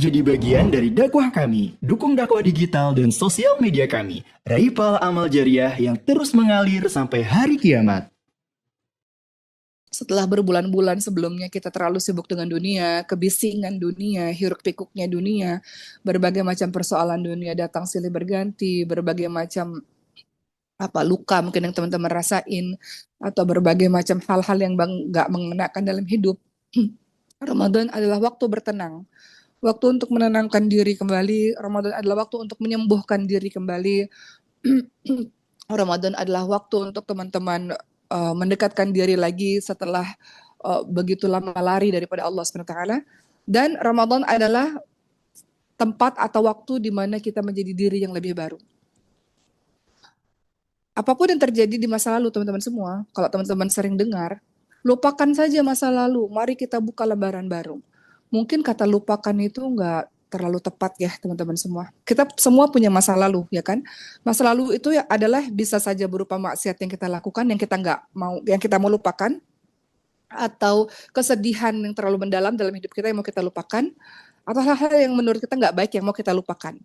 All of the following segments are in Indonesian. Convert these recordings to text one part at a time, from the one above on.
Jadi bagian dari dakwah kami, dukung dakwah digital dan sosial media kami. Raih pahala amal jariah yang terus mengalir sampai hari kiamat. Setelah berbulan-bulan sebelumnya kita terlalu sibuk dengan dunia, kebisingan dunia, hiruk-pikuknya dunia, berbagai macam persoalan dunia datang silih berganti, berbagai macam luka mungkin yang teman-teman rasain, atau berbagai macam hal-hal yang nggak mengenakan dalam hidup. Ramadan adalah waktu bertenang, waktu untuk menenangkan diri kembali. Ramadan adalah waktu untuk menyembuhkan diri kembali. Ramadan adalah waktu untuk teman-teman mendekatkan diri lagi setelah begitu lama lari daripada Allah SWT. Dan Ramadan adalah tempat atau waktu di mana kita menjadi diri yang lebih baru. Apapun yang terjadi di masa lalu, teman-teman semua, kalau teman-teman sering dengar, lupakan saja masa lalu, mari kita buka lembaran baru. Mungkin kata lupakan itu nggak terlalu tepat ya teman-teman semua. Kita semua punya masa lalu, ya kan? Masa lalu itu ya adalah bisa saja berupa maksiat yang kita lakukan, yang kita mau lupakan, atau kesedihan yang terlalu mendalam dalam hidup kita yang mau kita lupakan, atau hal-hal yang menurut kita nggak baik yang mau kita lupakan.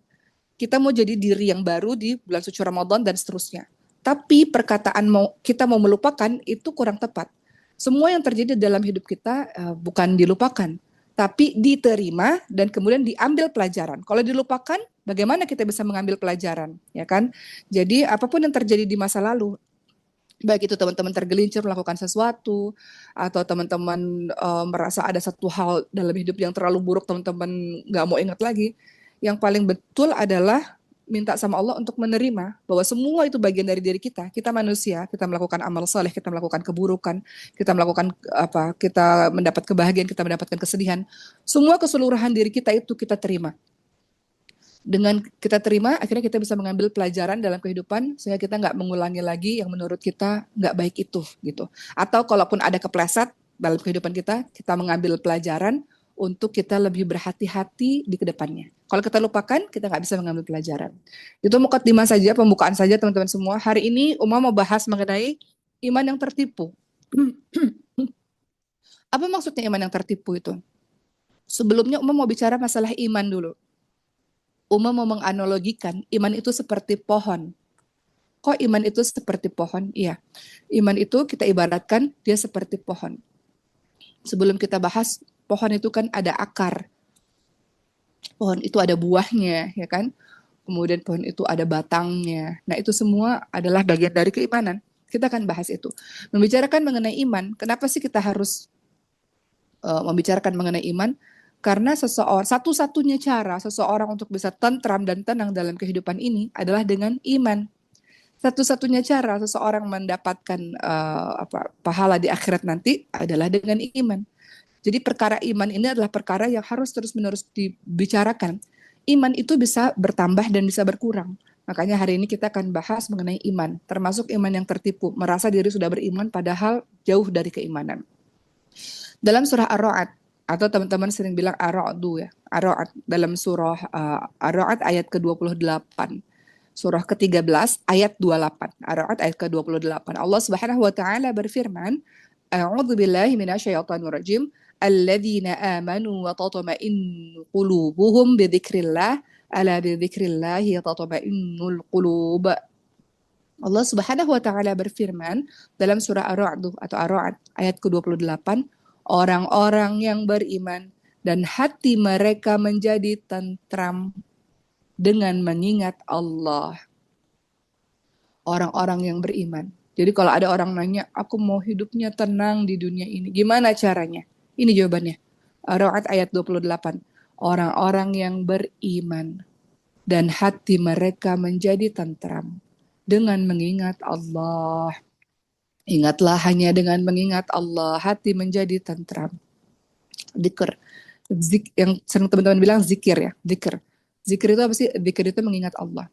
Kita mau jadi diri yang baru di bulan suci Ramadan dan seterusnya. Tapi perkataan kita mau melupakan itu kurang tepat. Semua yang terjadi dalam hidup kita bukan dilupakan, tapi diterima dan kemudian diambil pelajaran. Kalau dilupakan, bagaimana kita bisa mengambil pelajaran, ya kan? Jadi apapun yang terjadi di masa lalu, baik itu teman-teman tergelincir melakukan sesuatu, atau teman-teman merasa ada satu hal dalam hidup yang terlalu buruk, teman-teman nggak mau ingat lagi, yang paling betul adalah minta sama Allah untuk menerima bahwa semua itu bagian dari diri kita. Kita manusia, kita melakukan amal soleh, kita melakukan keburukan, kita melakukan kita mendapat kebahagiaan, kita mendapatkan kesedihan. Semua keseluruhan diri kita itu kita terima. Dengan kita terima, akhirnya kita bisa mengambil pelajaran dalam kehidupan sehingga kita nggak mengulangi lagi yang menurut kita nggak baik itu, gitu. Atau kalaupun ada kepleset dalam kehidupan kita, kita mengambil pelajaran untuk kita lebih berhati-hati di kedepannya. Kalau kita lupakan, kita nggak bisa mengambil pelajaran. Itu mukadimah saja, pembukaan saja teman-teman semua. Hari ini Uma mau bahas mengenai iman yang tertipu. Apa maksudnya iman yang tertipu itu? Sebelumnya Uma mau bicara masalah iman dulu. Uma mau menganalogikan iman itu seperti pohon. Kok iman itu seperti pohon? Iya, iman itu kita ibaratkan dia seperti pohon. Sebelum kita bahas, pohon itu kan ada akar. Pohon itu ada buahnya, ya kan? Kemudian pohon itu ada batangnya. Nah, itu semua adalah bagian dari keimanan. Kita akan bahas itu. Membicarakan mengenai iman, kenapa sih kita harus membicarakan mengenai iman? Karena satu-satunya cara seseorang untuk bisa tentram dan tenang dalam kehidupan ini adalah dengan iman. Satu-satunya cara seseorang mendapatkan pahala di akhirat nanti adalah dengan iman. Jadi perkara iman ini adalah perkara yang harus terus-menerus dibicarakan. Iman itu bisa bertambah dan bisa berkurang. Makanya hari ini kita akan bahas mengenai iman, termasuk iman yang tertipu, merasa diri sudah beriman padahal jauh dari keimanan. Dalam surah Ar-Ra'd, atau teman-teman sering bilang Ar-Ra'du ya, Ar-Ra'd, dalam surah Ar-Ra'd ayat ke-28. Surah ke-13 ayat 28. Ar-Ra'd ayat ke-28. Allah Subhanahu wa taala berfirman, A'udzu billahi minasyaitonir rajim. Alladzina amanu wa tatma'innu qulubuhum bidzikrillah, ala bidzikrillah tatma'innul qulub. Allah Subhanahu wa taala berfirman dalam surah Ar-Ra'd atau Ar-Ra'd ayat ke-28, orang-orang yang beriman dan hati mereka menjadi tentram dengan mengingat Allah. Orang-orang yang beriman. Jadi kalau ada orang nanya, aku mau hidupnya tenang di dunia ini, gimana caranya? Ini jawabannya. Ar-Ra'd ayat 28. Orang-orang yang beriman dan hati mereka menjadi tentram dengan mengingat Allah. Ingatlah, hanya dengan mengingat Allah, hati menjadi tentram. Zikir. Yang sering teman-teman bilang zikir ya, zikir. Zikir itu apa sih? Zikir itu mengingat Allah.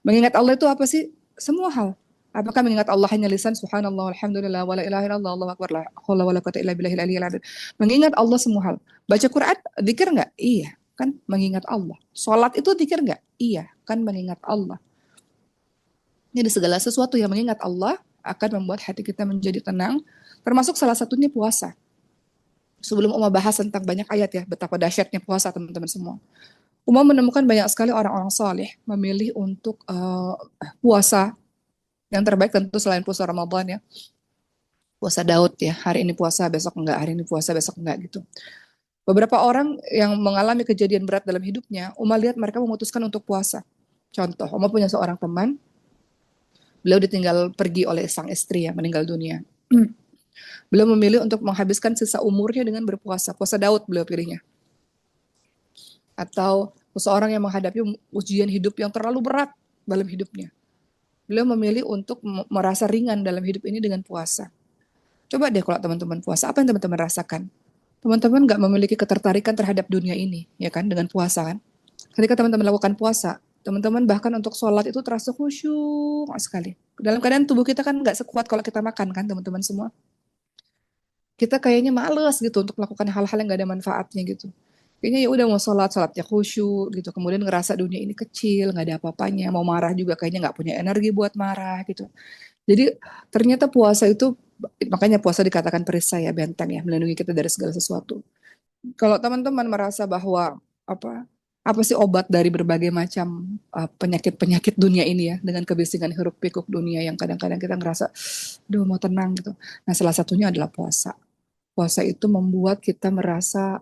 Mengingat Allah itu apa sih? Semua hal. Apakah mengingat Allah hanya lisan subhanallah alhamdulillah wala ilaha illallah allahu akbar la haula wala quwata illa billahil aliyil azim. Mengingat Allah semua hal. Baca Quran zikir enggak? Iya, kan mengingat Allah. Salat itu zikir enggak? Iya, kan mengingat Allah. Jadi segala sesuatu yang mengingat Allah akan membuat hati kita menjadi tenang, termasuk salah satunya puasa. Sebelum Uma bahas tentang banyak ayat ya, betapa dahsyatnya puasa teman-teman semua. Uma menemukan banyak sekali orang-orang saleh memilih untuk puasa yang terbaik tentu selain puasa Ramadan ya. Puasa Daud ya, hari ini puasa, besok enggak, hari ini puasa, besok enggak gitu. Beberapa orang yang mengalami kejadian berat dalam hidupnya, Uma lihat mereka memutuskan untuk puasa. Contoh, Uma punya seorang teman, beliau ditinggal pergi oleh sang istri yang meninggal dunia. Beliau memilih untuk menghabiskan sisa umurnya dengan berpuasa. Puasa Daud beliau pilihnya. Atau seseorang yang menghadapi ujian hidup yang terlalu berat dalam hidupnya. Beliau memilih untuk merasa ringan dalam hidup ini dengan puasa. Coba deh kalau teman-teman puasa, apa yang teman-teman rasakan? Teman-teman nggak memiliki ketertarikan terhadap dunia ini, ya kan, dengan puasa kan? Ketika teman-teman lakukan puasa, teman-teman bahkan untuk sholat itu terasa khusyuk sekali. Dalam keadaan tubuh kita kan nggak sekuat kalau kita makan kan, teman-teman semua. Kita kayaknya males gitu untuk melakukan hal-hal yang nggak ada manfaatnya gitu. Kayaknya ya udah mau sholat, sholatnya khusyuk gitu. Kemudian ngerasa dunia ini kecil, nggak ada apa-apanya. Mau marah juga kayaknya nggak punya energi buat marah gitu. Jadi ternyata puasa itu, makanya puasa dikatakan perisai ya, benteng ya, melindungi kita dari segala sesuatu. Kalau teman-teman merasa bahwa apa apa sih obat dari berbagai macam penyakit-penyakit dunia ini ya, dengan kebisingan hiruk pikuk dunia yang kadang-kadang kita ngerasa, duh mau tenang gitu. Nah salah satunya adalah puasa. Puasa itu membuat kita merasa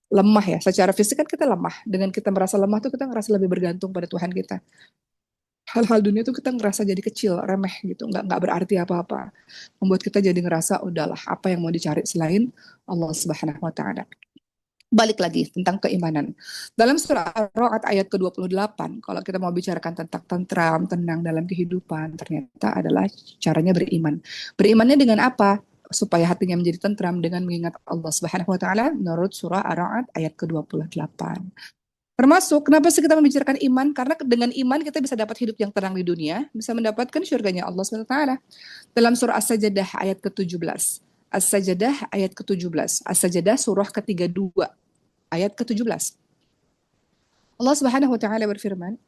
lemah ya. Secara fisik kan kita lemah. Dengan kita merasa lemah tuh kita ngerasa lebih bergantung pada Tuhan kita. Hal-hal dunia tuh kita ngerasa jadi kecil, remeh gitu, nggak berarti apa-apa. Membuat kita jadi ngerasa udahlah apa yang mau dicari selain Allah Subhanahu Wa Taala. Balik lagi tentang keimanan. Dalam surah Ar-Ra'd ayat ke-28, kalau kita mau bicarakan tentang tentram, tenang dalam kehidupan, ternyata adalah caranya beriman. Berimannya dengan apa? Supaya hatinya menjadi tentram dengan mengingat Allah Subhanahu wa taala menurut surah Ar-Ra'd ayat ke-28. Termasuk kenapa sih kita membicarakan iman? Karena dengan iman kita bisa dapat hidup yang tenang di dunia, bisa mendapatkan surganya Allah Subhanahu wa taala. Dalam surah As-Sajdah ayat ke-17. As-Sajdah ayat ke-17. As-Sajdah surah ke-32 ayat ke-17. Allah Subhanahu wa taala berfirman,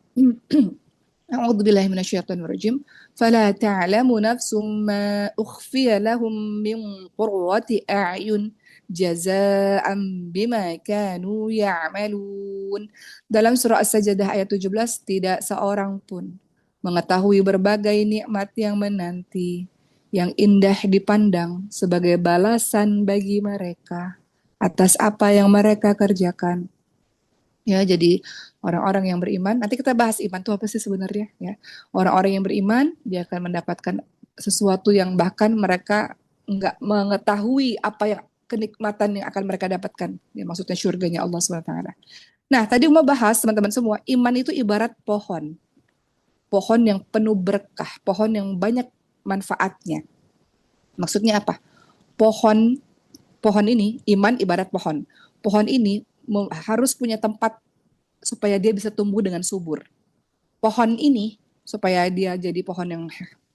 A'udzu billahi minasyaitonir rajim. Fala ta'lamu nafsum ma ukhfiya lahum min qurrati a'yun jazaa'an bima kanu ya'malun. Dalam surah As-Sajdah ayat 17, tidak seorang pun mengetahui berbagai nikmat yang menanti, yang indah dipandang sebagai balasan bagi mereka atas apa yang mereka kerjakan. Ya, jadi orang-orang yang beriman, nanti kita bahas iman itu apa sih sebenarnya ya. Orang-orang yang beriman, dia akan mendapatkan sesuatu yang bahkan mereka nggak mengetahui apa yang kenikmatan yang akan mereka dapatkan. Ya, maksudnya surganya Allah SWT. Nah, tadi mau bahas teman-teman semua, iman itu ibarat pohon. Pohon yang penuh berkah, pohon yang banyak manfaatnya. Maksudnya apa? Pohon pohon ini, iman ibarat pohon. Pohon ini harus punya tempat supaya dia bisa tumbuh dengan subur. Pohon ini supaya dia jadi pohon yang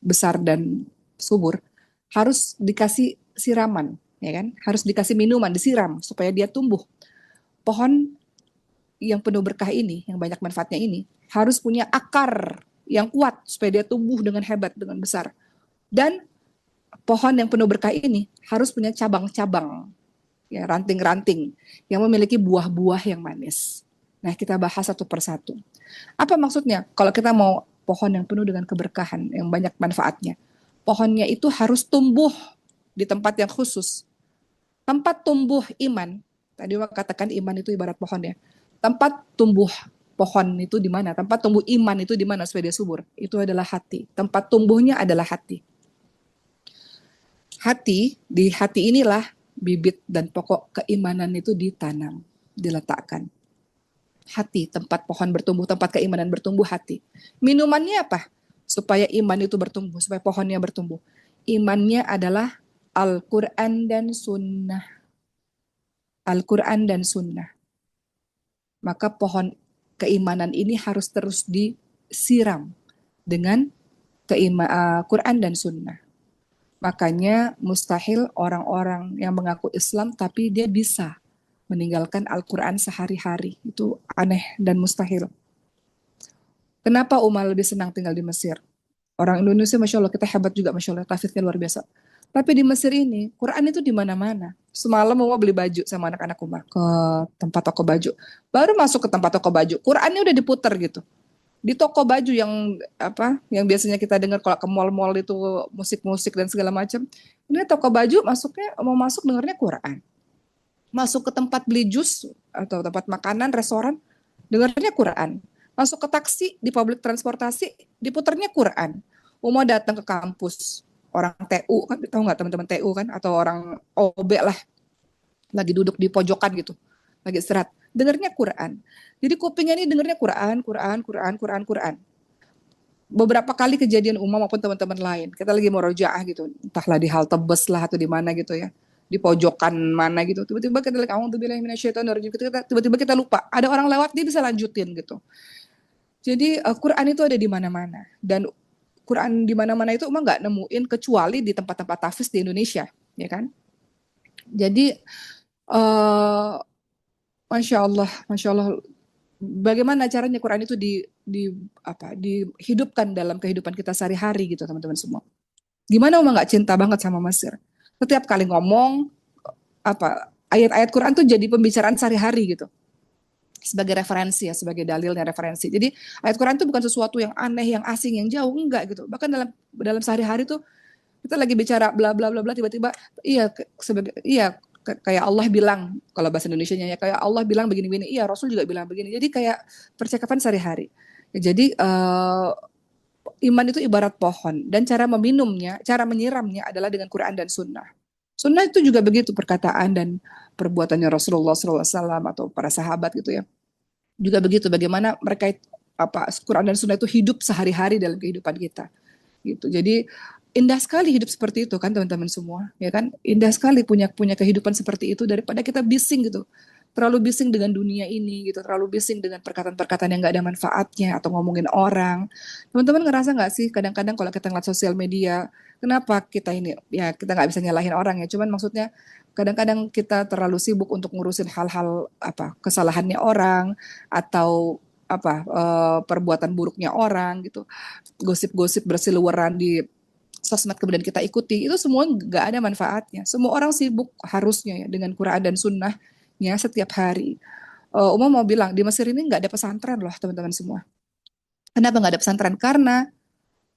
besar dan subur harus dikasih siraman, ya kan? Harus dikasih minuman, disiram supaya dia tumbuh. Pohon yang penuh berkah ini, yang banyak manfaatnya ini, harus punya akar yang kuat supaya dia tumbuh dengan hebat, dengan besar. Dan pohon yang penuh berkah ini harus punya cabang-cabang, ya, ranting-ranting yang memiliki buah-buah yang manis. Nah, kita bahas satu persatu. Apa maksudnya? Kalau kita mau pohon yang penuh dengan keberkahan, yang banyak manfaatnya, pohonnya itu harus tumbuh di tempat yang khusus. Tempat tumbuh iman, tadi Wak katakan iman itu ibarat pohon ya. Tempat tumbuh pohon itu di mana? Tempat tumbuh iman itu di mana supaya dia subur? Itu adalah hati. Tempat tumbuhnya adalah hati. Di hati inilah bibit dan pokok keimanan itu ditanam, diletakkan. Hati, tempat pohon bertumbuh, tempat keimanan bertumbuh, hati. Minumannya apa? Supaya iman itu bertumbuh, supaya pohonnya bertumbuh. Imannya adalah Al-Quran dan Sunnah. Al-Quran dan Sunnah. Maka pohon keimanan ini harus terus disiram dengan Quran dan Sunnah. Makanya mustahil orang-orang yang mengaku Islam tapi dia bisa meninggalkan Al-Quran sehari-hari. Itu aneh dan mustahil. Kenapa Umar lebih senang tinggal di Mesir? Orang Indonesia, Masya Allah, kita hebat juga, Masya Allah, tafsirnya luar biasa. Tapi di Mesir ini, Quran itu di mana-mana. Semalam Uma beli baju sama anak-anak Uma ke tempat toko baju. Baru masuk ke tempat toko baju, Qurannya udah diputer gitu. Di toko baju yang apa, yang biasanya kita dengar kalau ke mall-mall itu musik-musik dan segala macam. Ini toko baju masuknya mau masuk dengarnya Quran. Masuk ke tempat beli jus atau tempat makanan, restoran, dengarnya Quran. Masuk ke taksi di public transportasi, diputarnya Quran. Uma datang ke kampus, orang TU kan, tahu nggak teman-teman TU kan, atau orang OB lah, lagi duduk di pojokan gitu, lagi istirahat, dengarnya Quran. Jadi kupingnya ini dengarnya Quran, Quran, Quran, Quran, Quran. Beberapa kali kejadian Uma maupun teman-teman lain, kita lagi mau rojaah gitu, entahlah di halte bus lah atau di mana gitu ya, di pojokan mana gitu, tiba-tiba kita lagi auzubillahi minasyaitonirrajim, tiba-tiba kita lupa, ada orang lewat dia bisa lanjutin gitu. Jadi Quran itu ada di mana-mana, dan Quran di mana-mana itu Uma nggak nemuin kecuali di tempat-tempat tahfiz di Indonesia, ya kan? Jadi uh, masya Allah, bagaimana caranya Quran itu di dihidupkan dalam kehidupan kita sehari-hari gitu teman-teman semua. Gimana Uma nggak cinta banget sama Mesir? Setiap kali ngomong ayat-ayat Quran tuh jadi pembicaraan sehari-hari gitu. Sebagai referensi ya, sebagai dalilnya referensi. Jadi ayat Quran itu bukan sesuatu yang aneh, yang asing, yang jauh, enggak gitu. Bahkan dalam sehari-hari tuh kita lagi bicara bla bla bla bla, tiba-tiba kayak Allah bilang, kalau bahasa Indonesianya ya, kayak Allah bilang begini-begini, iya Rasul juga bilang begini. Jadi kayak percakapan sehari-hari. Jadi iman itu ibarat pohon, dan cara meminumnya, cara menyiramnya adalah dengan Quran dan Sunnah. Sunnah itu juga begitu, perkataan dan perbuatannya Rasulullah SAW atau para sahabat gitu ya. Juga begitu, bagaimana mereka Quran dan Sunnah itu hidup sehari-hari dalam kehidupan kita gitu. Jadi indah sekali hidup seperti itu kan teman-teman semua, ya kan? Indah sekali punya kehidupan seperti itu daripada kita bising gitu. Terlalu bising dengan dunia ini gitu, terlalu bising dengan perkataan-perkataan yang gak ada manfaatnya atau ngomongin orang. Teman-teman ngerasa nggak sih kadang-kadang kalau kita ngeliat sosial media, kenapa kita ini, ya kita nggak bisa nyalahin orang ya, cuman maksudnya kadang-kadang kita terlalu sibuk untuk ngurusin hal-hal kesalahannya orang atau perbuatan buruknya orang gitu, gosip-gosip berseliweran di sosmed kemudian kita ikuti, itu semua nggak ada manfaatnya. Semua orang sibuk harusnya ya dengan Quran dan Sunnahnya setiap hari. Umar mau bilang di Mesir ini nggak ada pesantren loh teman-teman semua. Kenapa nggak ada pesantren? Karena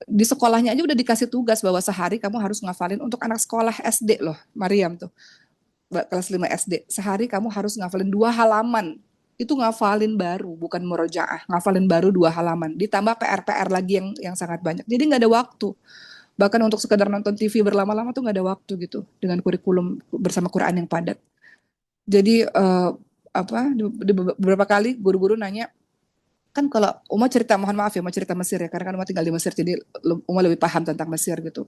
di sekolahnya aja udah dikasih tugas bahwa sehari kamu harus ngafalin, untuk anak sekolah SD loh, Mariam tuh kelas 5 SD, sehari kamu harus ngafalin 2 halaman. Itu ngafalin baru, bukan murojaah, ngafalin baru 2 halaman. Ditambah PR-PR lagi yang sangat banyak. Jadi nggak ada waktu. Bahkan untuk sekedar nonton TV berlama-lama tuh nggak ada waktu gitu dengan kurikulum bersama Quran yang padat. Jadi beberapa kali guru-guru nanya, kan kalau Uma cerita, mohon maaf ya, Uma cerita Mesir ya, karena kan Uma tinggal di Mesir, jadi Uma lebih paham tentang Mesir gitu.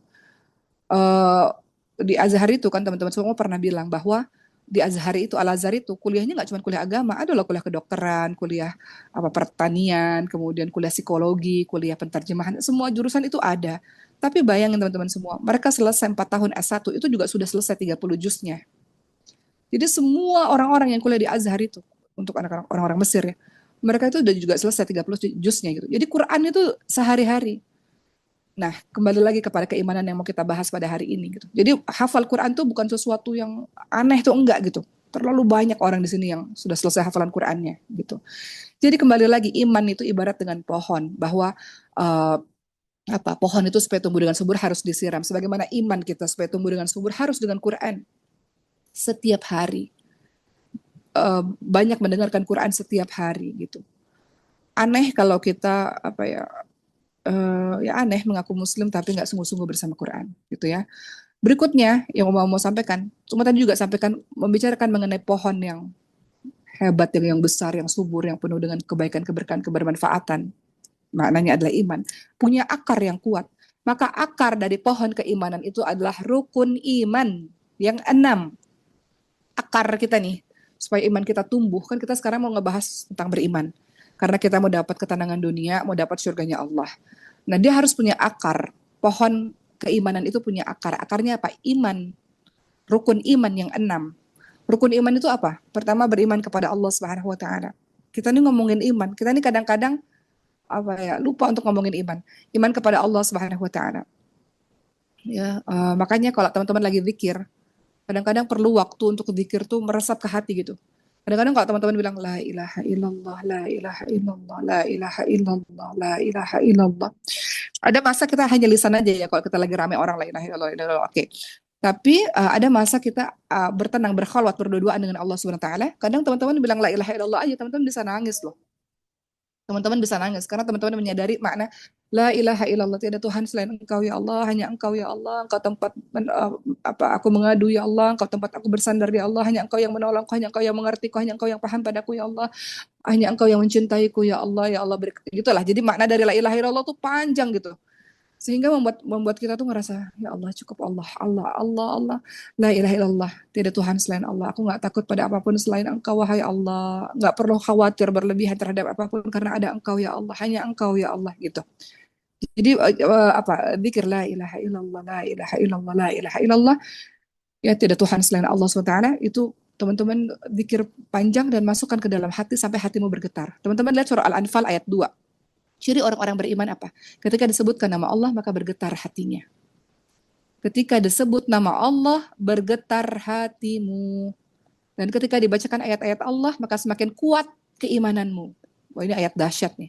Di Azhar itu kan teman-teman semua pernah bilang bahwa di Azhar itu, Al-Azhar itu kuliahnya nggak cuma kuliah agama, ada loh kuliah kedokteran, kuliah pertanian, kemudian kuliah psikologi, kuliah penterjemahan, semua jurusan itu ada. Tapi bayangin teman-teman semua, mereka selesai 4 tahun S1 itu juga sudah selesai 30 juznya. Jadi semua orang-orang yang kuliah di Azhar itu, untuk anak-anak orang-orang Mesir ya, mereka itu udah juga selesai 30 juznya gitu. Jadi Quran itu sehari-hari. Nah, kembali lagi kepada keimanan yang mau kita bahas pada hari ini gitu. Jadi hafal Quran tuh bukan sesuatu yang aneh tuh, enggak gitu. Terlalu banyak orang di sini yang sudah selesai hafalan Qurannya gitu. Jadi kembali lagi, iman itu ibarat dengan pohon, bahwa pohon itu supaya tumbuh dengan subur harus disiram. Sebagaimana iman kita supaya tumbuh dengan subur harus dengan Quran setiap hari. Banyak mendengarkan Quran setiap hari gitu. Aneh kalau kita aneh mengaku Muslim tapi nggak sungguh-sungguh bersama Quran gitu ya. Berikutnya yang mau sampaikan, cuma tadi juga sampaikan membicarakan mengenai pohon yang hebat, yang besar, yang subur, yang penuh dengan kebaikan, keberkahan, kebermanfaatan. Maknanya adalah iman, punya akar yang kuat. Maka akar dari pohon keimanan itu adalah rukun iman yang 6. Akar kita nih, supaya iman kita tumbuh, kan kita sekarang mau ngebahas tentang beriman. Karena kita mau dapat ketenangan dunia, mau dapat surganya Allah. Nah, dia harus punya akar. Pohon keimanan itu punya akar. Akarnya apa? Iman. Rukun iman yang 6. Rukun iman itu apa? Pertama, beriman kepada Allah Subhanahu wa taala. Kita nih ngomongin iman. Kita nih kadang-kadang lupa untuk ngomongin iman. Iman kepada Allah Subhanahu wa taala. Ya, makanya kalau teman-teman lagi zikir, Kadang-kadang perlu waktu untuk zikir tuh meresap ke hati gitu. Kadang-kadang kalau teman-teman bilang la ilaha illallah, la ilaha illallah, la ilaha illallah, la ilaha illallah. Ada masa kita hanya lisan aja ya kalau kita lagi rame orang la ilaha illallah, la ilaha illallah. Oke. Tapi ada masa kita bertenang, berkhalwat, berdoa dengan Allah Subhanahu wa taala. Kadang teman-teman bilang la ilaha illallah aja, teman-teman bisa nangis loh. Teman-teman bisa nangis karena teman-teman menyadari makna la ilaha illallah, tiada Tuhan selain Engkau ya Allah, hanya Engkau ya Allah, Engkau tempat aku mengadu ya Allah, Engkau tempat aku bersandar ya Allah, hanya Engkau yang menolongku, hanya Engkau yang mengertiku, hanya Engkau yang paham padaku ya Allah, hanya Engkau yang mencintaiku ya Allah gitulah. Jadi makna dari la ilaha illallah tuh panjang gitu. Sehingga membuat kita tuh ngerasa ya Allah cukup Allah Allah Allah Allah la ilaha illallah, tidak Tuhan selain Allah, aku nggak takut pada apapun selain Engkau wahai Allah, nggak perlu khawatir berlebihan terhadap apapun karena ada Engkau ya Allah, hanya Engkau ya Allah gitu. Jadi zikir la ilaha illallah, la ilaha illallah, la ilaha illallah, ya tidak Tuhan selain Allah SWT, itu teman-teman zikir panjang dan masukkan ke dalam hati sampai hatimu bergetar. Teman-teman lihat surah Al-Anfal ayat 2. Ciri orang-orang beriman apa? Ketika disebutkan nama Allah, maka bergetar hatinya. Ketika disebut nama Allah, bergetar hatimu. Dan ketika dibacakan ayat-ayat Allah, maka semakin kuat keimananmu. Wah, ini ayat dahsyat nih.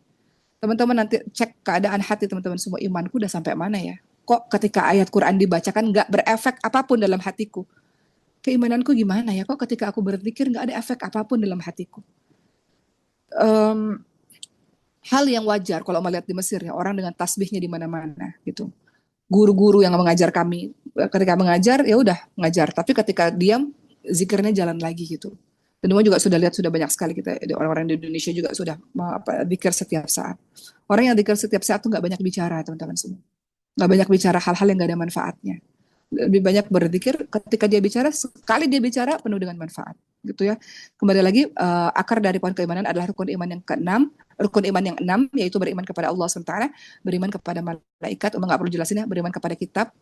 Teman-teman nanti cek keadaan hati teman-teman semua, imanku udah sampai mana ya? Kok ketika ayat Quran dibacakan nggak berefek apapun dalam hatiku? Keimananku gimana ya? Kok ketika aku berzikir nggak ada efek apapun dalam hatiku? Hal yang wajar kalau melihat di Mesir ya, orang dengan tasbihnya di mana-mana gitu. Guru-guru yang mengajar kami ketika mengajar ya udah mengajar, tapi ketika diam zikirnya jalan lagi gitu. Dan semua juga sudah lihat, sudah banyak sekali kita orang-orang di Indonesia juga sudah zikir setiap saat. Orang yang zikir setiap saat tuh nggak banyak bicara teman-teman semua, nggak banyak bicara hal-hal yang nggak ada manfaatnya. Lebih banyak berzikir ketika dia bicara, sekali dia bicara penuh dengan manfaat gitu ya. Kembali lagi akar dari pohon keimanan adalah rukun iman yang keenam. Rukun iman yang 6 yaitu beriman kepada Allah SWT, beriman kepada malaikat, nggak perlu jelasin ya, beriman kepada kitab,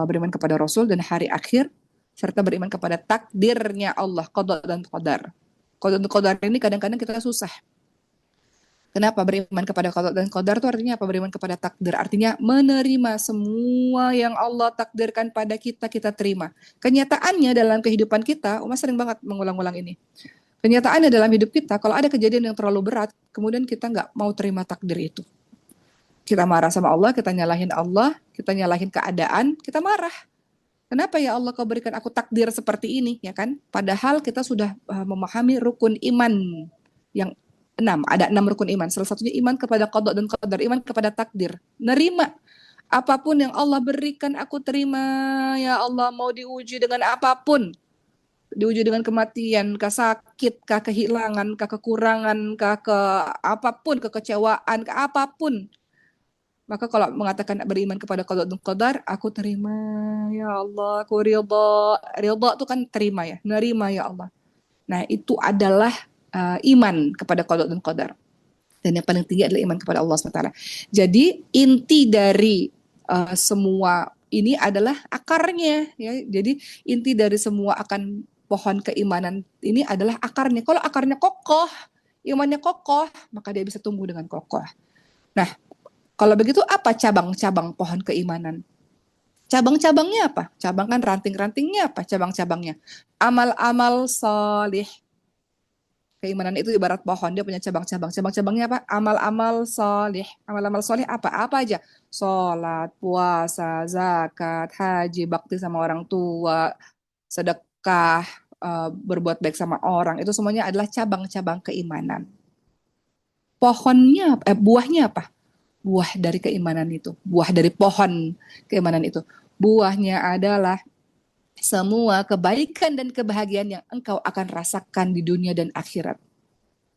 beriman kepada Rasul dan hari akhir, serta beriman kepada takdirnya Allah, qada dan qadar. Qada dan qadar ini kadang-kadang kita susah. Kenapa beriman kepada qada dan qadar itu artinya apa? Beriman kepada takdir, artinya menerima semua yang Allah takdirkan pada kita, kita terima. Kenyataannya dalam kehidupan kita, Uma sering banget mengulang-ulang ini. Kenyataannya dalam hidup kita, kalau ada kejadian yang terlalu berat, kemudian kita nggak mau terima takdir itu. Kita marah sama Allah, kita nyalahin keadaan, kita marah. Kenapa ya Allah kau berikan aku takdir seperti ini, ya kan? Padahal kita sudah memahami rukun iman yang 6. Ada 6 rukun iman. Salah satunya iman kepada qada dan qadar, iman kepada takdir. Nerima apapun yang Allah berikan, aku terima. Ya Allah, mau diuji dengan apapun. Diuji dengan kematian, kah sakit, kah kehilangan, kah kekurangan, kah apapun, kekecewaan, kah apapun. Maka kalau mengatakan beriman kepada qada dan qadar, aku terima ya Allah, aku ridha. Ridha itu kan terima ya, nerima ya Allah. Nah, itu adalah iman kepada qada dan qadar. Dan yang paling tinggi adalah iman kepada Allah SWT. Jadi inti dari semua ini adalah akarnya ya. Jadi inti dari semua akan pohon keimanan ini adalah akarnya. Kalau akarnya kokoh, imannya kokoh, maka dia bisa tumbuh dengan kokoh. Nah, kalau begitu apa cabang-cabang pohon keimanan? Cabang-cabangnya apa? Cabang kan ranting-rantingnya apa? Cabang-cabangnya amal-amal salih. Keimanan itu ibarat pohon, dia punya cabang-cabang. Cabang-cabangnya apa? Amal-amal salih. Amal-amal salih apa? Apa aja? Sholat, puasa, zakat, haji, bakti sama orang tua, sedekah, berbuat baik sama orang, itu semuanya adalah cabang-cabang keimanan. Pohonnya, buahnya apa? Buah dari keimanan itu, buah dari pohon keimanan itu. Buahnya adalah semua kebaikan dan kebahagiaan yang engkau akan rasakan di dunia dan akhirat.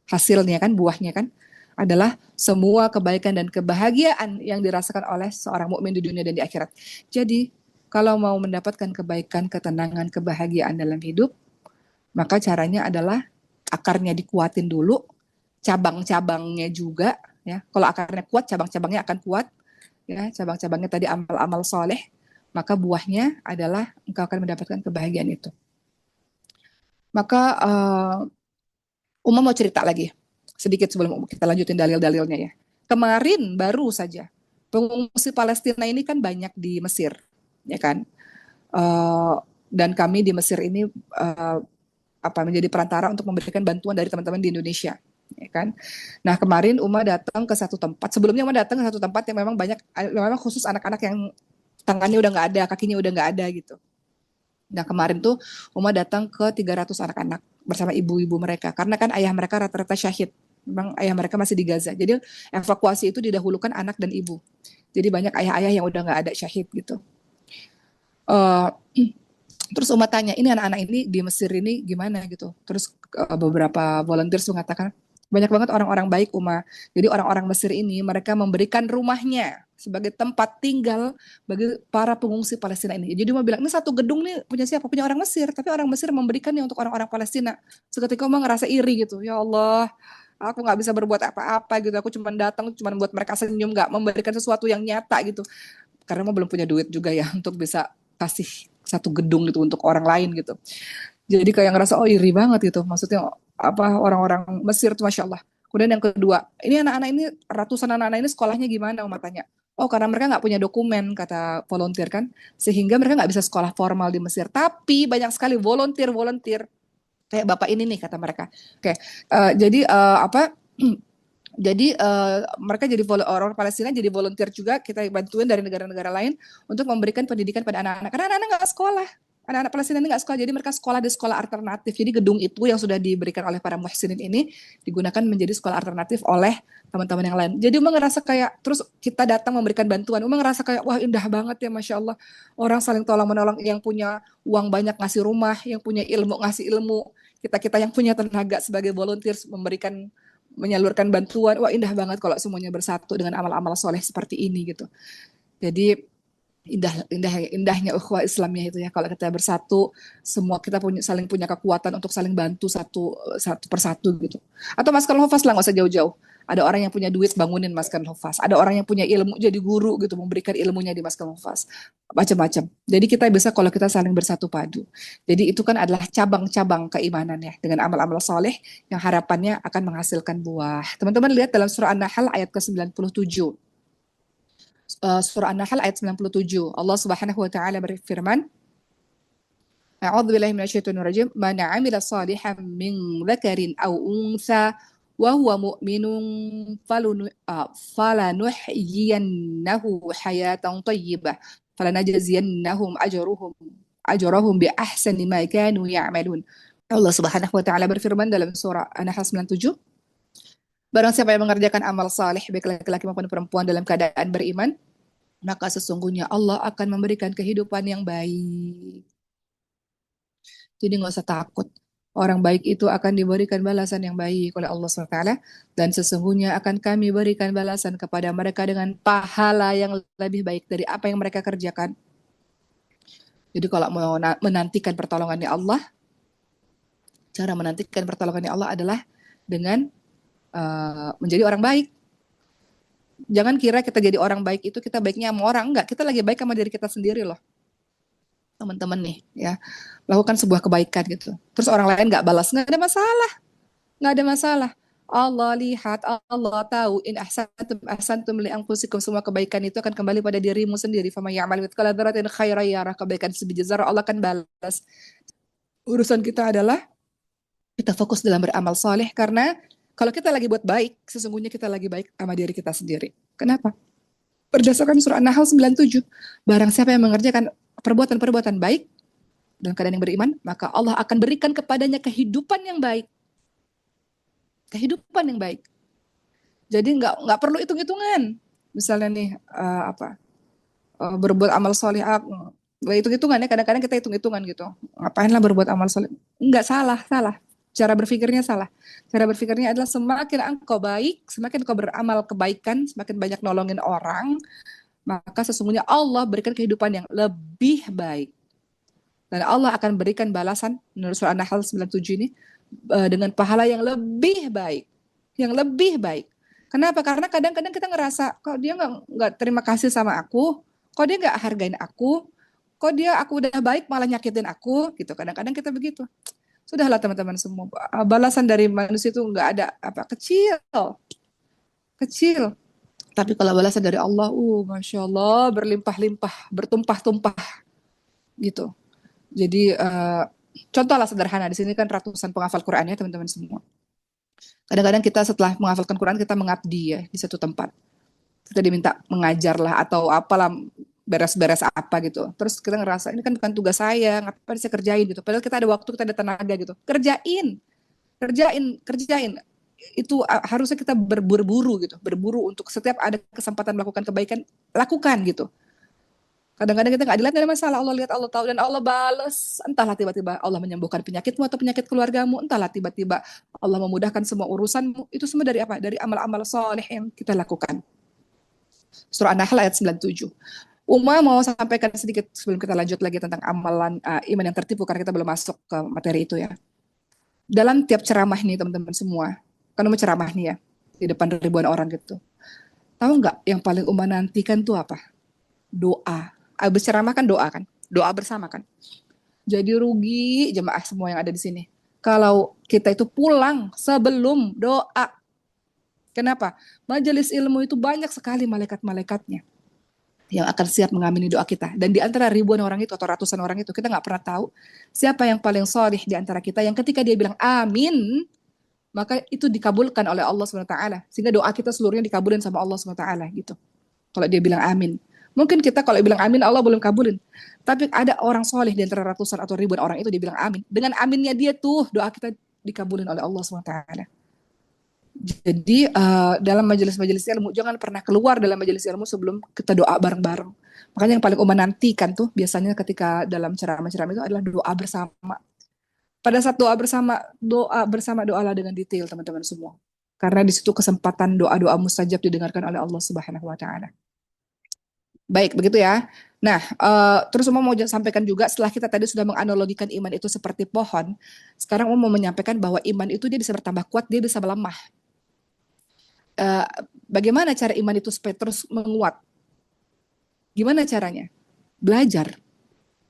Hasilnya kan, buahnya kan, adalah semua kebaikan dan kebahagiaan yang dirasakan oleh seorang mukmin di dunia dan di akhirat. Jadi, kalau mau mendapatkan kebaikan, ketenangan, kebahagiaan dalam hidup, maka caranya adalah akarnya dikuatin dulu, cabang-cabangnya juga, ya. Kalau akarnya kuat, cabang-cabangnya akan kuat, ya. Cabang-cabangnya tadi amal-amal soleh, maka buahnya adalah engkau akan mendapatkan kebahagiaan itu. Maka Uma mau cerita lagi sedikit sebelum kita lanjutin dalil-dalilnya ya. Kemarin baru saja pengungsi Palestina ini kan banyak di Mesir, ya kan? Dan kami di Mesir ini menjadi perantara untuk memberikan bantuan dari teman-teman di Indonesia, ya kan. Nah, kemarin Uma datang ke satu tempat. Sebelumnya Uma datang ke satu tempat yang memang memang khusus anak-anak yang tangannya udah nggak ada, kakinya udah nggak ada gitu. Nah, kemarin tuh Uma datang ke 300 anak-anak bersama ibu-ibu mereka, karena kan ayah mereka rata-rata syahid. Memang ayah mereka masih di Gaza. Jadi evakuasi itu didahulukan anak dan ibu. Jadi banyak ayah-ayah yang udah nggak ada syahid gitu. Uh, Terus Uma tanya, ini anak-anak ini di Mesir ini gimana gitu. Terus beberapa volunteers mengatakan, banyak banget orang-orang baik Uma. Jadi orang-orang Mesir ini mereka memberikan rumahnya sebagai tempat tinggal bagi para pengungsi Palestina ini. Jadi Uma bilang, ini satu gedung nih punya siapa? Punya orang Mesir. Tapi orang Mesir memberikannya untuk orang-orang Palestina. Seketika Uma ngerasa iri gitu. Ya Allah, aku nggak bisa berbuat apa-apa gitu. Aku cuma datang, cuma buat mereka senyum, nggak memberikan sesuatu yang nyata gitu. Karena Uma belum punya duit juga ya untuk bisa kasih satu gedung gitu untuk orang lain gitu. Jadi kayak ngerasa oh iri banget gitu. Maksudnya orang-orang Mesir tuh Masya Allah. Kemudian yang kedua, ini anak-anak ini ratusan anak-anak ini sekolahnya gimana Uma tanya. Oh karena mereka nggak punya dokumen kata volunteer kan. Sehingga mereka nggak bisa sekolah formal di Mesir. Tapi banyak sekali volunteer kayak bapak ini nih kata mereka. Oke, jadi jadi mereka jadi orang Palestina jadi volunteer juga kita bantuin dari negara-negara lain untuk memberikan pendidikan pada anak-anak karena anak-anak nggak sekolah, anak-anak Palestina ini nggak sekolah, jadi mereka sekolah di sekolah alternatif. Jadi gedung itu yang sudah diberikan oleh para muhsinin ini digunakan menjadi sekolah alternatif oleh teman-teman yang lain. Jadi Uma ngerasa kayak terus kita datang memberikan bantuan, Uma ngerasa kayak wah indah banget ya Masya Allah, orang saling tolong menolong, yang punya uang banyak ngasih rumah, yang punya ilmu ngasih ilmu, kita yang punya tenaga sebagai volunteer memberikan menyalurkan bantuan. Wah indah banget kalau semuanya bersatu dengan amal-amal soleh seperti ini gitu. Jadi indahnya ukhuwah Islamnya itu ya, kalau kita bersatu semua kita saling punya kekuatan untuk saling bantu satu persatu gitu. Atau Maskal Hufaz lah, nggak usah jauh-jauh. Ada orang yang punya duit bangunin Maskal Hufaz, ada orang yang punya ilmu jadi guru gitu memberikan ilmunya di Maskal Hufaz, macam-macam. Jadi kita bisa kalau kita saling bersatu padu. Jadi itu kan adalah cabang-cabang keimanan ya, dengan amal-amal soleh yang harapannya akan menghasilkan buah. Teman-teman lihat dalam surah An-Nahl ayat ke-97. Surah An-Nahl ayat 97. Allah Subhanahu wa taala berfirman, A'udzubillahi minasyaitonir rajim. Man 'amila shalihan min dzakarin aw untha wa huwa mu'minun falanuhyiyannahu hayatan thayyibah falanajziyannahum ajrahum bi ahsani ma kanu ya'malun. Allah Subhanahu wa taala berfirman dalam surah An-Nahl 97, barang siapa yang mengerjakan amal saleh baik laki-laki maupun perempuan dalam keadaan beriman, maka sesungguhnya Allah akan memberikan kehidupan yang baik. Jadi nggak usah takut. Orang baik itu akan diberikan balasan yang baik oleh Allah SWT. Dan sesungguhnya akan kami berikan balasan kepada mereka dengan pahala yang lebih baik dari apa yang mereka kerjakan. Jadi kalau mau menantikan pertolongannya Allah, cara menantikan pertolongannya Allah adalah dengan menjadi orang baik. Jangan kira kita jadi orang baik itu kita baiknya sama orang. Enggak, kita lagi baik sama diri kita sendiri loh. Teman-teman nih ya, lakukan sebuah kebaikan gitu. Terus orang lain nggak balas, nggak ada masalah. Nggak ada masalah. Allah lihat, Allah tahu. In ahsantum li anfusikum, semua kebaikan itu akan kembali pada dirimu sendiri. Fama ya'mal mithqala dzarratin khairan yarah, kebaikan sebiji zarah Allah akan balas. Urusan kita adalah kita fokus dalam beramal soleh, karena kalau kita lagi buat baik, sesungguhnya kita lagi baik sama diri kita sendiri. Kenapa? Berdasarkan surah An-Nahl 97, barang siapa yang mengerjakan perbuatan-perbuatan baik dalam keadaan yang beriman, maka Allah akan berikan kepadanya kehidupan yang baik. Kehidupan yang baik. Jadi nggak perlu hitung-hitungan. Misalnya nih berbuat amal soleh, hitung-hitungan ya, kadang-kadang kita hitung-hitungan gitu. Ngapain lah berbuat amal soleh? Nggak, salah. Cara berpikirnya salah. Cara berpikirnya adalah semakin engkau baik, semakin engkau beramal kebaikan, semakin banyak nolongin orang, maka sesungguhnya Allah berikan kehidupan yang lebih baik. Dan Allah akan berikan balasan menurut surah An-Nahl 97 ini dengan pahala yang lebih baik. Yang lebih baik. Kenapa? Karena kadang-kadang kita ngerasa, kok dia nggak terima kasih sama aku, kok dia nggak hargain aku, kok aku udah baik malah nyakitin aku, gitu. Kadang-kadang kita begitu. Sudahlah teman-teman semua, balasan dari manusia itu nggak ada kecil. Tapi kalau balasan dari Allah, Masya Allah, berlimpah-limpah, bertumpah-tumpah, gitu. Jadi contohlah sederhana, di sini kan ratusan penghafal Quran ya teman-teman semua. Kadang-kadang kita setelah menghafalkan Quran kita mengabdi ya di satu tempat. Kita diminta mengajar lah atau apalah, beres-beres apa gitu. Terus kita ngerasa ini kan bukan tugas saya, ngapain saya kerjain gitu. Padahal kita ada waktu, kita ada tenaga gitu. Kerjain, kerjain, kerjain. Itu harusnya kita berburu gitu, berburu untuk setiap ada kesempatan melakukan kebaikan, lakukan gitu. Kadang-kadang kita nggak dilihat, nggak ada masalah, Allah lihat, Allah tahu, dan Allah balas. Entahlah tiba-tiba Allah menyembuhkan penyakitmu atau penyakit keluargamu, entahlah tiba-tiba Allah memudahkan semua urusanmu. Itu semua dari apa? Dari amal-amal soleh yang kita lakukan. Surah An-Nahl ayat 97. Uma mau sampaikan sedikit sebelum kita lanjut lagi tentang amalan iman yang tertipu, karena kita belum masuk ke materi itu ya. Dalam tiap ceramah nih teman-teman semua, kan Uma ceramah nih ya, di depan ribuan orang gitu. Tahu nggak yang paling Uma nantikan tuh apa? Doa. Abis ceramah kan doa kan? Doa bersama kan? Jadi rugi jemaah semua yang ada di sini. Kalau kita itu pulang sebelum doa. Kenapa? Majelis ilmu itu banyak sekali malaikat-malaikatnya yang akan siap mengamini doa kita. Dan di antara ribuan orang itu atau ratusan orang itu, kita nggak pernah tahu siapa yang paling solih di antara kita, yang ketika dia bilang amin, maka itu dikabulkan oleh Allah SWT. Sehingga doa kita seluruhnya dikabulin sama Allah SWT gitu. Kalau dia bilang amin. Mungkin kita kalau bilang amin, Allah belum kabulin. Tapi ada orang soleh di antara ratusan atau ribuan orang itu, dia bilang amin. Dengan aminnya dia tuh, doa kita dikabulin oleh Allah SWT. Jadi dalam majelis-majelis ilmu jangan pernah keluar dalam majelis ilmu sebelum kita doa bareng-bareng. Makanya yang paling Uma nantikan tuh biasanya ketika dalam ceramah-ceramah itu adalah doa bersama. Pada saat doa bersama doalah dengan detail teman-teman semua. Karena di situ kesempatan doa-doa mustajab didengarkan oleh Allah Subhanahu wa taala. Baik, begitu ya. Nah, terus Uma mau sampaikan juga setelah kita tadi sudah menganalogikan iman itu seperti pohon, sekarang Uma mau menyampaikan bahwa iman itu dia bisa bertambah kuat, dia bisa melemah. Bagaimana cara iman itu supaya terus menguat? Gimana caranya? Belajar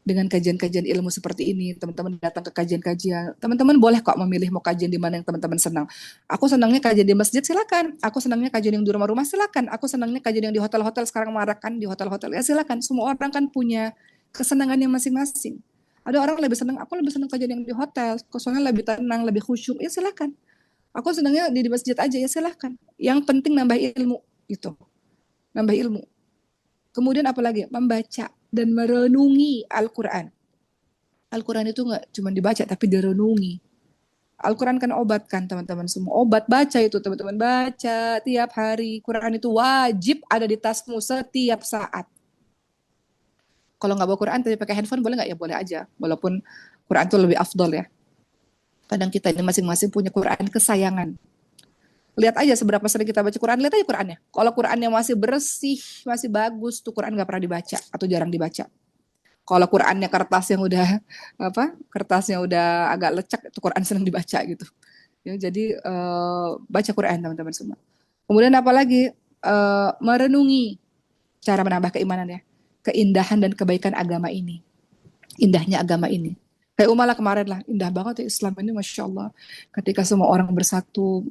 dengan kajian-kajian ilmu seperti ini. Teman-teman datang ke kajian-kajian. Teman-teman boleh kok memilih mau kajian di mana yang teman-teman senang. Aku senangnya kajian di masjid, silakan. Aku senangnya kajian yang di rumah-rumah, silakan. Aku senangnya kajian yang di hotel-hotel, sekarang marakkan di hotel-hotel, ya silakan. Semua orang kan punya kesenangannya masing-masing. Ada orang lebih senang, aku lebih senang kajian yang di hotel, soalnya lebih tenang, lebih khusyuk, ya silakan. Aku senangnya di masjid aja, ya silahkan. Yang penting nambah ilmu gitu, nambah ilmu. Kemudian apalagi membaca dan merenungi Al-Quran. Al-Quran itu nggak cuma dibaca tapi direnungi. Al-Quran kan obat kan teman-teman semua. Obat, baca itu teman-teman, baca tiap hari. Quran itu wajib ada di tasmu setiap saat. Kalau nggak bawa Quran tapi pakai handphone boleh nggak? Ya boleh aja. Walaupun Quran itu lebih afdol ya. Kadang kita ini masing-masing punya Quran kesayangan. Lihat aja seberapa sering kita baca Quran, lihat aja Qurannya. Kalau Qurannya masih bersih, masih bagus, tuh Quran nggak pernah dibaca atau jarang dibaca. Kalau Qurannya kertas yang udah kertasnya udah agak lecek, itu Quran senang dibaca gitu. Ya, jadi baca Quran teman-teman semua. Kemudian apalagi merenungi cara menambah keimanan ya, keindahan dan kebaikan agama ini, indahnya agama ini. Kayak Umar kemarin lah, indah banget ya Islam ini, Masya Allah. Ketika semua orang bersatu,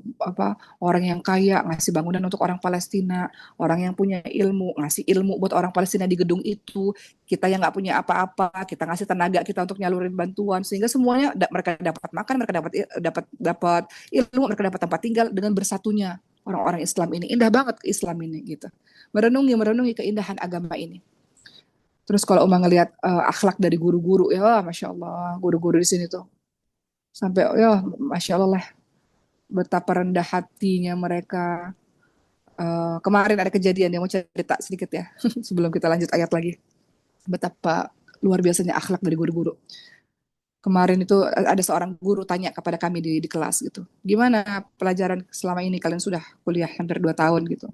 orang yang kaya ngasih bangunan untuk orang Palestina, orang yang punya ilmu ngasih ilmu buat orang Palestina di gedung itu, kita yang nggak punya apa-apa, kita ngasih tenaga kita untuk nyalurin bantuan, sehingga semuanya mereka dapat makan, mereka dapat ilmu, mereka dapat tempat tinggal dengan bersatunya orang-orang Islam ini. Indah banget ke Islam ini gitu. Merenungi keindahan agama ini. Terus kalau Uma ngelihat akhlak dari guru-guru, ya Masya Allah, guru-guru di sini tuh. Sampai, ya Masya Allah lah, betapa rendah hatinya mereka. Kemarin ada kejadian yang mau cerita sedikit ya, sebelum kita lanjut ayat lagi. Betapa luar biasanya akhlak dari guru-guru. Kemarin itu ada seorang guru tanya kepada kami di kelas gitu. Gimana pelajaran selama ini, kalian sudah kuliah hampir 2 tahun gitu.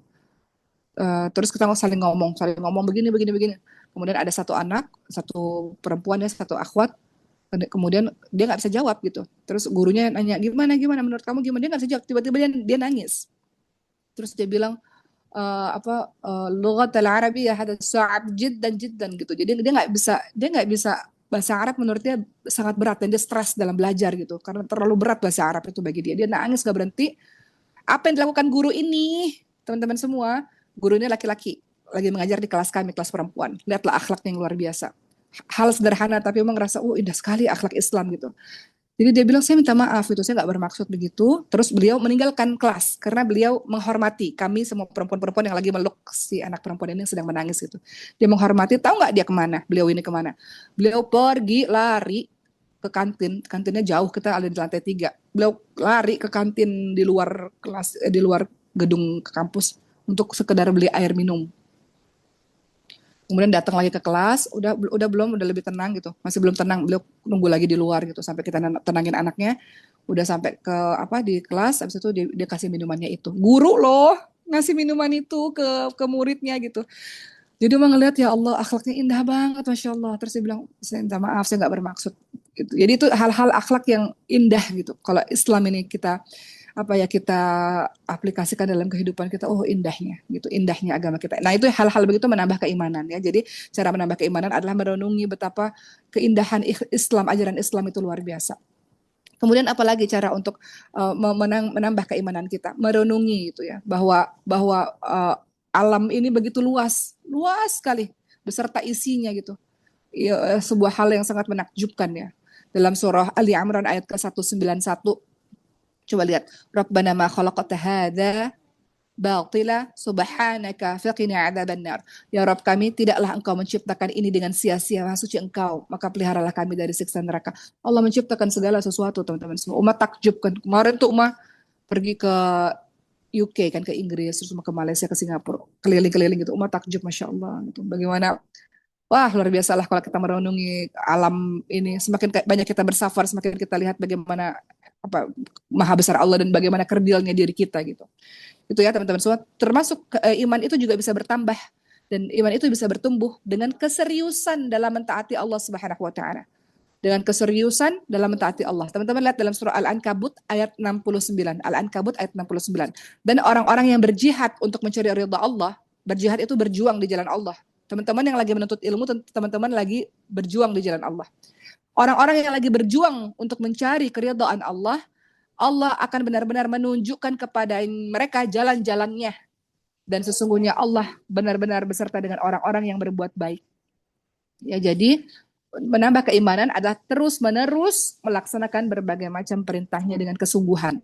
Terus kita saling ngomong begini. Kemudian ada satu anak, satu perempuan ya, satu akhwat. Kemudian dia nggak bisa jawab gitu. Terus gurunya nanya gimana menurut kamu gimana, dia nggak bisa jawab. Tiba-tiba dia nangis. Terus dia bilang lughat al-arabiyyah hada sa'ab jiddan gitu. Jadi dia nggak bisa bahasa Arab, menurut dia sangat berat dan dia stres dalam belajar gitu karena terlalu berat bahasa Arab itu bagi dia. Dia nangis nggak berhenti. Apa yang dilakukan guru ini, teman-teman semua? Gurunya laki-laki, lagi mengajar di kelas kami, kelas perempuan. Lihatlah akhlaknya yang luar biasa. hal sederhana tapi memang ngerasa indah sekali akhlak Islam gitu. Jadi dia bilang saya minta maaf itu saya nggak bermaksud begitu. Terus beliau meninggalkan kelas karena beliau menghormati kami semua perempuan-perempuan yang lagi meluk si anak perempuan ini yang sedang menangis gitu. Dia menghormati, tahu nggak dia kemana? Beliau ini kemana? Beliau pergi lari ke kantin, kantinnya jauh, kita ada di lantai 3. Beliau lari ke kantin di luar kelas, di luar gedung kampus untuk sekedar beli air minum. Kemudian datang lagi ke kelas, udah belum, udah lebih tenang gitu, masih belum tenang, beliau nunggu lagi di luar gitu sampai kita tenangin anaknya, udah sampai ke di kelas, habis itu dia kasih minumannya itu, guru loh ngasih minuman itu ke muridnya gitu. Jadi dia ngeliat ya Allah akhlaknya indah banget masya Allah, terus dia bilang saya minta maaf saya nggak bermaksud gitu. Jadi itu hal-hal akhlak yang indah gitu. Kalau Islam ini kita kita aplikasikan dalam kehidupan kita, indahnya gitu, indahnya agama kita. Nah itu hal-hal begitu menambah keimanan ya. Jadi cara menambah keimanan adalah merenungi betapa keindahan Islam, ajaran Islam itu luar biasa. Kemudian apalagi cara untuk menambah keimanan kita, merenungi itu ya, bahwa alam ini begitu luas sekali beserta isinya gitu. Ya, sebuah hal yang sangat menakjubkan ya. Dalam surah Ali Imran ayat ke-191, coba lihat, Rabbana ma khalaqta hadza batila subhanaka faqina adzabannar. Ya Rabb kami, tidaklah engkau menciptakan ini dengan sia-sia, maha suci engkau, maka peliharalah kami dari siksa neraka. Allah menciptakan segala sesuatu teman-teman semua. Umat takjub kan. Kemarin tuh Umat pergi ke UK kan, ke Inggris, terus ke Malaysia, ke Singapura, keliling-keliling gitu. Umat takjub masya Allah gitu. Bagaimana wah luar biasa lah kalau kita merenungi alam ini. Semakin banyak kita bersafar, semakin kita lihat bagaimana maha besar Allah dan bagaimana kerdilnya diri kita gitu. Itu ya teman-teman semua. Termasuk iman itu juga bisa bertambah dan iman itu bisa bertumbuh dengan keseriusan dalam mentaati Allah Subhanahu wa taala. Dengan keseriusan dalam mentaati Allah. Teman-teman lihat dalam surah Al-Ankabut ayat 69. Al-Ankabut ayat 69. Dan orang-orang yang berjihad untuk mencari ridha Allah, berjihad itu berjuang di jalan Allah. Teman-teman yang lagi menuntut ilmu, teman-teman lagi berjuang di jalan Allah. Orang-orang yang lagi berjuang untuk mencari keridhaan Allah, Allah akan benar-benar menunjukkan kepada mereka jalan-jalannya. Dan sesungguhnya Allah benar-benar beserta dengan orang-orang yang berbuat baik. Ya, jadi menambah keimanan adalah terus-menerus melaksanakan berbagai macam perintahnya dengan kesungguhan.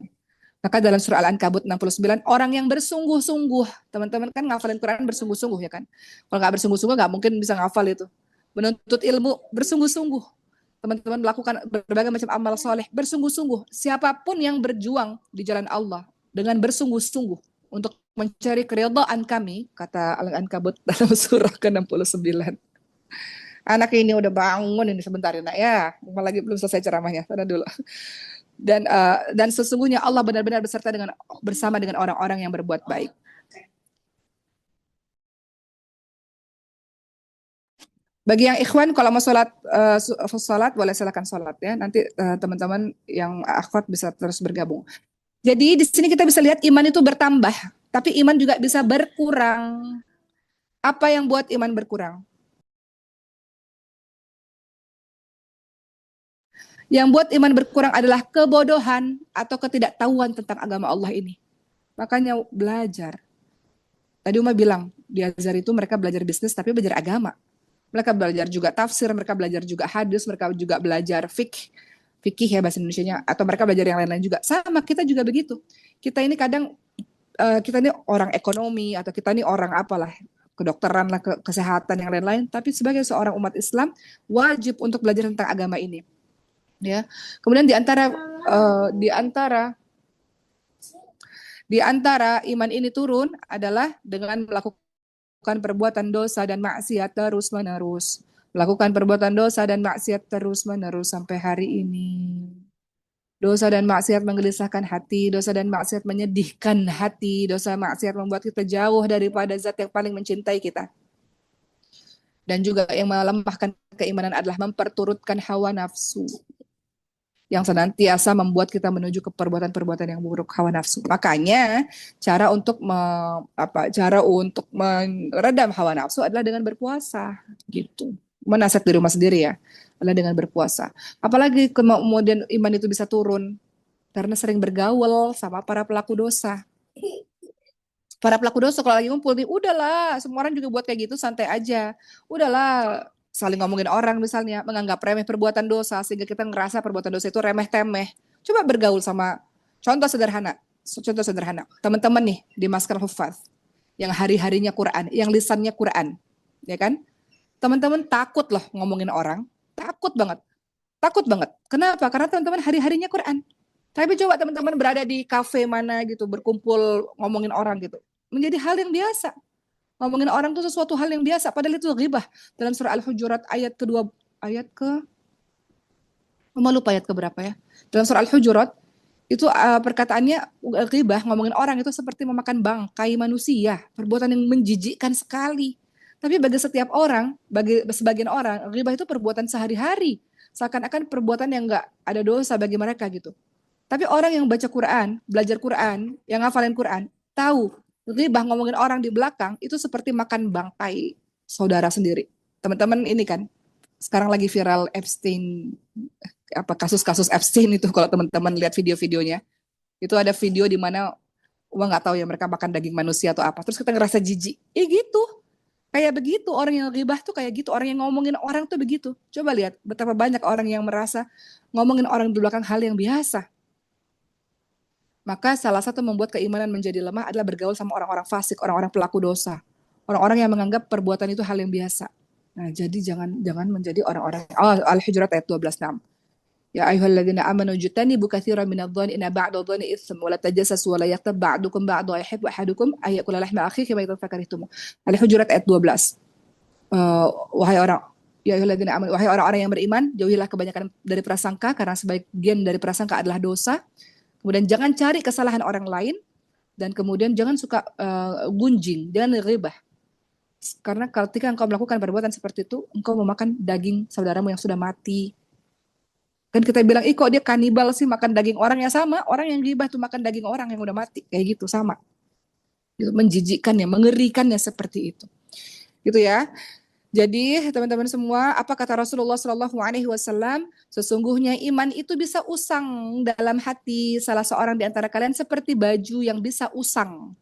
Maka dalam surah Al-Ankabut 69, orang yang bersungguh-sungguh, teman-teman kan ngafalin Quran bersungguh-sungguh ya kan. Kalau nggak bersungguh-sungguh nggak mungkin bisa ngafal itu. Menuntut ilmu bersungguh-sungguh. Teman-teman melakukan berbagai macam amal soleh bersungguh-sungguh. Siapapun yang berjuang di jalan Allah dengan bersungguh-sungguh untuk mencari keridhaan kami, kata Al-Ankabut dalam surah ke-69. Anak ini udah bangun ini sebentar ya nak ya, lagi belum selesai ceramahnya, tada dulu. Dan sesungguhnya Allah benar-benar bersama dengan orang-orang yang berbuat baik. Bagi yang ikhwan kalau mau sholat boleh silakan sholat ya. Nanti teman-teman yang akhwat bisa terus bergabung. Jadi di sini kita bisa lihat iman itu bertambah, tapi iman juga bisa berkurang. Apa yang buat iman berkurang? Yang buat iman berkurang adalah kebodohan atau ketidaktahuan tentang agama Allah ini. Makanya belajar. Tadi Uma bilang, di Azhar itu mereka belajar bisnis tapi belajar agama. Mereka belajar juga tafsir, mereka belajar juga hadis, mereka juga belajar fikih ya bahasa Indonesianya, atau mereka belajar yang lain-lain juga. Sama, kita juga begitu. Kita ini kadang, kita ini orang ekonomi, atau kita ini orang apalah, kedokteran lah, kesehatan, yang lain-lain. Tapi sebagai seorang umat Islam, wajib untuk belajar tentang agama ini. Ya. Kemudian di antara iman ini turun adalah dengan melakukan perbuatan dosa dan maksiat terus-menerus. Melakukan perbuatan dosa dan maksiat terus-menerus sampai hari ini. Dosa dan maksiat menggelisahkan hati, dosa dan maksiat menyedihkan hati, dosa maksiat membuat kita jauh daripada zat yang paling mencintai kita. Dan juga yang melemahkan keimanan adalah memperturutkan hawa nafsu, yang senantiasa membuat kita menuju ke perbuatan-perbuatan yang buruk, hawa nafsu. Makanya cara untuk meredam hawa nafsu adalah dengan berpuasa, gitu. Menasihat di rumah sendiri ya, adalah dengan berpuasa. Apalagi kemudian iman itu bisa turun karena sering bergaul sama para pelaku dosa. Para pelaku dosa kalau lagi ngumpul nih, udahlah, semua orang juga buat kayak gitu, santai aja. Udahlah, saling ngomongin orang misalnya, menganggap remeh perbuatan dosa sehingga kita ngerasa perbuatan dosa itu remeh-temeh. Coba bergaul sama contoh sederhana, teman-teman nih di Masker Hufaz yang hari-harinya Quran, yang lisannya Quran, ya kan? Teman-teman takut loh ngomongin orang, takut banget, takut banget. Kenapa? Karena teman-teman hari-harinya Quran. Tapi coba teman-teman berada di kafe mana gitu, berkumpul ngomongin orang gitu, menjadi hal yang biasa. Ngomongin orang itu sesuatu hal yang biasa, padahal itu ghibah. Dalam surah Al-Hujurat ayat kedua, ayat ke, lupa ayat keberapa ya. Dalam surah Al-Hujurat, itu perkataannya ghibah, ngomongin orang itu seperti memakan bangkai manusia. Perbuatan yang menjijikkan sekali. Tapi bagi setiap orang, bagi sebagian orang, ghibah itu perbuatan sehari-hari. Seakan-akan perbuatan yang nggak ada dosa bagi mereka gitu. Tapi orang yang baca Quran, belajar Quran, yang ngafalin Quran, tahu ghibah ngomongin orang di belakang itu seperti makan bangkai saudara sendiri. Teman-teman ini kan sekarang lagi viral Epstein, apa kasus-kasus Epstein itu, kalau teman-teman lihat video-videonya. Itu ada video di mana nggak tahu ya mereka makan daging manusia atau apa. Terus kita ngerasa jijik. Gitu. Kayak begitu orang yang ghibah tuh kayak gitu, orang yang ngomongin orang tuh begitu. Coba lihat betapa banyak orang yang merasa ngomongin orang di belakang hal yang biasa. Maka salah satu membuat keimanan menjadi lemah adalah bergaul sama orang-orang fasik, orang-orang pelaku dosa. Orang-orang yang menganggap perbuatan itu hal yang biasa. Nah, jadi jangan menjadi orang-orang. Al-Hujurat ayat 12:6. Ya ayyuhalladzina amanu jtanibu katsiran minadh-dhanni inna ba'dadh-dhanni itsm wa la tajassasu wa la yaghtab ba'dukum ba'dha yuhibbu ahadukum ay ya'kula lahma akhihi kama yatafakarihtum. Al-Hujurat ayat 12. Wahai orang Ya ayyuhalladzina amanu, wahai orang-orang yang beriman, jauhilah kebanyakan dari prasangka karena sebagian dari prasangka adalah dosa. Kemudian jangan cari kesalahan orang lain, dan kemudian jangan suka gunjing, jangan ghibah. Karena ketika engkau melakukan perbuatan seperti itu, engkau memakan daging saudaramu yang sudah mati. Kan kita bilang, kok dia kanibal sih makan daging orang, ya sama, orang yang ghibah tuh makan daging orang yang udah mati, kayak gitu sama. Itu menjijikkannya, mengerikannya seperti itu. Gitu ya. Jadi teman-teman semua, apa kata Rasulullah Shallallahu Alaihi Wasallam? Sesungguhnya iman itu bisa usang dalam hati salah seorang di antara kalian seperti baju yang bisa usang.